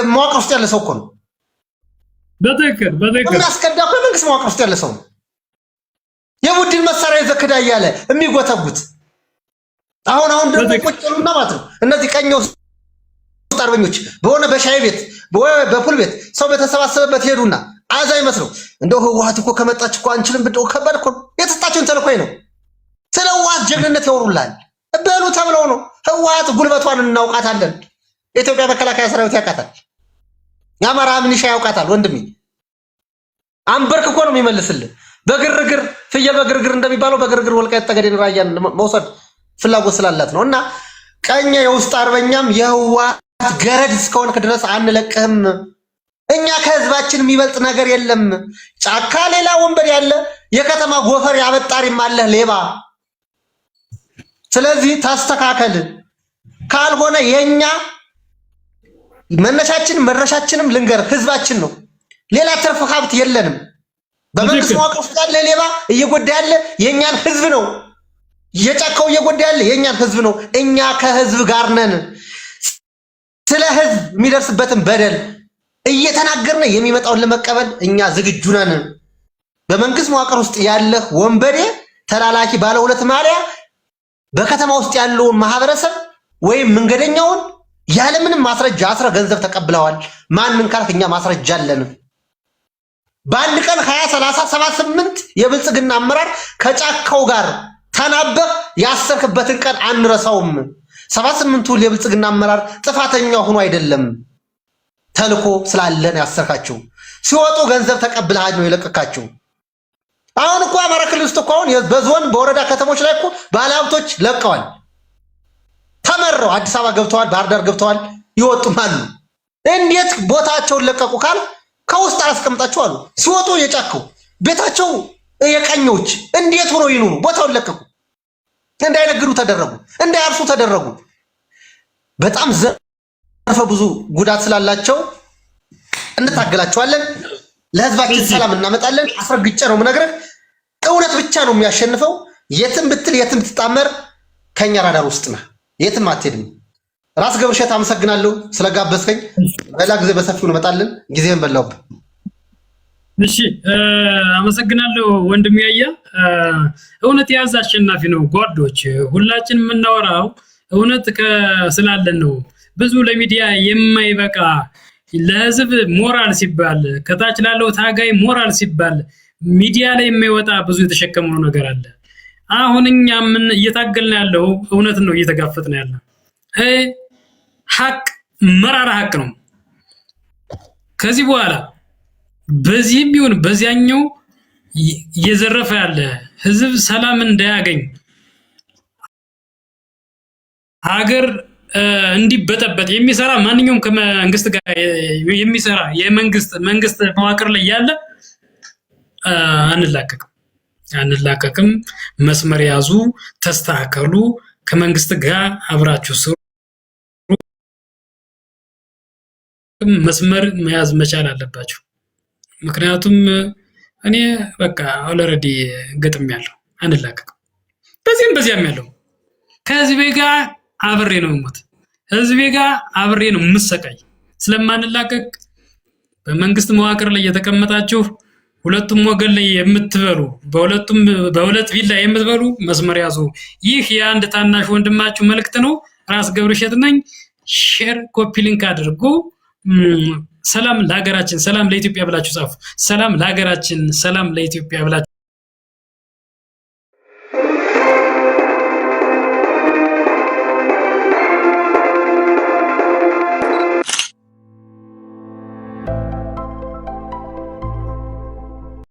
Speaker 2: መዋቅር ውስጥ ያለ ሰው እኮ ነው።
Speaker 3: በትክክል
Speaker 2: እናስከዳ እኮ የመንግስት መዋቅር ውስጥ ያለ ሰው ነው። የቡድን መሳሪያ ይዘክዳ እያለ የሚጎተጉት አሁን ደግሞ ቁጭ ብሉና ማለት ነው። እነዚህ ቀኝ ውስጥ አርበኞች በሆነ በሻይ ቤት በፑል ቤት ሰው በተሰባሰበበት ሄዱና አዛ ይመስለው እንደው ህወሓት እኮ ከመጣች እኮ አንችልም ብለው ከባድ እኮ የተጣጣቸውን ተልኮይ ነው። ስለ ህወሓት ጀግንነት ያወሩላል በሉ ተብለው ነው። ህወሓት ጉልበቷን እናውቃታለን። የኢትዮጵያ መከላከያ ሰራዊት ያውቃታል። የአማራ ምንሻ ያውቃታል። ወንድሜ አንበርክኮ ነው የሚመልስልህ። በግርግር ፍየል በግርግር እንደሚባለው በግርግር ወልቃይት ጠገዴን ራያን መውሰድ ፍላጎት ስላላት ነው። እና ቀኝ የውስጥ አርበኛም የህወሓት ገረድ እስከሆንክ ድረስ አንለቅህም። እኛ ከህዝባችን የሚበልጥ ነገር የለም። ጫካ ሌላ ወንበር ያለ የከተማ ጎፈር ያበጣሪም አለ ሌባ። ስለዚህ ታስተካከል። ካልሆነ የኛ መነሻችንም ልንገር ህዝባችን ነው። ሌላ ትርፍ ሀብት የለንም። በመንግስት መዋቅር ውስጥ ያለ ሌባ እየጎዳ ያለ የኛን ህዝብ ነው። የጫካው እየጎዳ ያለ የኛን ህዝብ ነው። እኛ ከህዝብ ጋር ነን። ስለ ህዝብ የሚደርስበትን በደል እየተናገርን የሚመጣውን ለመቀበል እኛ ዝግጁ ነን። በመንግስት መዋቅር ውስጥ ያለህ ወንበዴ ተላላኪ ባለ ሁለት ማሊያ በከተማ ውስጥ ያለውን ማህበረሰብ ወይም መንገደኛውን ያለምንም ማስረጃ አስረ ገንዘብ ተቀብለዋል። ማንን ካልክ እኛ ማስረጃ አለን። በአንድ ቀን 20 30 78 የብልጽግና አመራር ከጫካው ጋር ተናበህ ያሰርክበትን ቀን አንረሳውም። 78ቱ የብልጽግና አመራር ጥፋተኛ ሆኖ አይደለም ተልኮ ስላለን ያሰርካቸው ሲወጡ ገንዘብ ተቀብለሃል ነው የለቀካቸው። አሁን እኮ አማራ ክልል ውስጥ እኮ አሁን በዞን በወረዳ ከተሞች ላይ እኮ ባለሀብቶች ለቀዋል። ተመረው አዲስ አበባ ገብተዋል፣ ባህር ዳር ገብተዋል፣ ይወጡም አሉ። እንዴት ቦታቸውን ለቀቁ ካል ከውስጥ አላስቀምጣቸው አሉ። ሲወጡ የጫከው ቤታቸው የቀኞች እንዴት ሆኖ ይኑሩ? ቦታውን ለቀቁ። እንዳይነግዱ ተደረጉ፣ እንዳያርሱ ተደረጉ። በጣም ዘርፈ ብዙ ጉዳት ስላላቸው እንታገላቸዋለን። ለህዝባችን ሰላም እናመጣለን። አስረግጬ ነው የምነግርህ። እውነት ብቻ ነው የሚያሸንፈው። የትም ብትል የትም ትጣመር ከኛ ራዳር ውስጥ ነህ፣ የትም አትሄድም። ራስ ገብርሸት አመሰግናለሁ ስለጋበዝከኝ። በሌላ ጊዜ በሰፊው እንመጣለን። ጊዜህን በላውብህ።
Speaker 3: እሺ አመሰግናለሁ ወንድም ያያ። እውነት ያዝ አሸናፊ ነው ጓዶች። ሁላችን የምናወራው እውነት ስላለን ነው። ብዙ ለሚዲያ የማይበቃ ለህዝብ ሞራል ሲባል ከታች ላለው ታጋይ ሞራል ሲባል ሚዲያ ላይ የማይወጣ ብዙ የተሸከመው ነገር አለ። አሁን እኛ ምን እየታገልን ያለው እውነት ነው፣ እየተጋፈጥን ያለው ሐቅ መራራ ሐቅ ነው። ከዚህ በኋላ በዚህም ቢሆን በዚያኛው እየዘረፈ ያለ ህዝብ ሰላም እንዳያገኝ ሀገር እንዲበጠበጥ የሚሰራ ማንኛውም ከመንግስት ጋር የሚሰራ መንግስት መዋቅር ላይ ያለ አንላቀቅም። መስመር ያዙ፣ ተስተካከሉ፣ ከመንግስት ጋር አብራችሁ ስሩ። መስመር መያዝ መቻል አለባችሁ። ምክንያቱም እኔ በቃ ኦልሬዲ ገጥሜያለሁ። አንላቀቅም። በዚያም ያለው ከህዝቤ ጋር አብሬ ነው የምሞት፣ ህዝቤ ጋር አብሬ ነው የምሰቃይ። ስለማንላቀቅ በመንግስት መዋቅር ላይ የተቀመጣችሁ ሁለቱም ወገን ላይ የምትበሉ በሁለት ቢላ የምትበሉ መስመር ያዙ። ይህ የአንድ ታናሽ ወንድማችሁ መልእክት ነው። ራስ ገብርሸት ነኝ። ሼር ኮፒ ሊንክ አድርጉ። ሰላም ለሀገራችን፣ ሰላም ለኢትዮጵያ ብላችሁ ጻፉ። ሰላም ለሀገራችን፣ ሰላም ለኢትዮጵያ ብላችሁ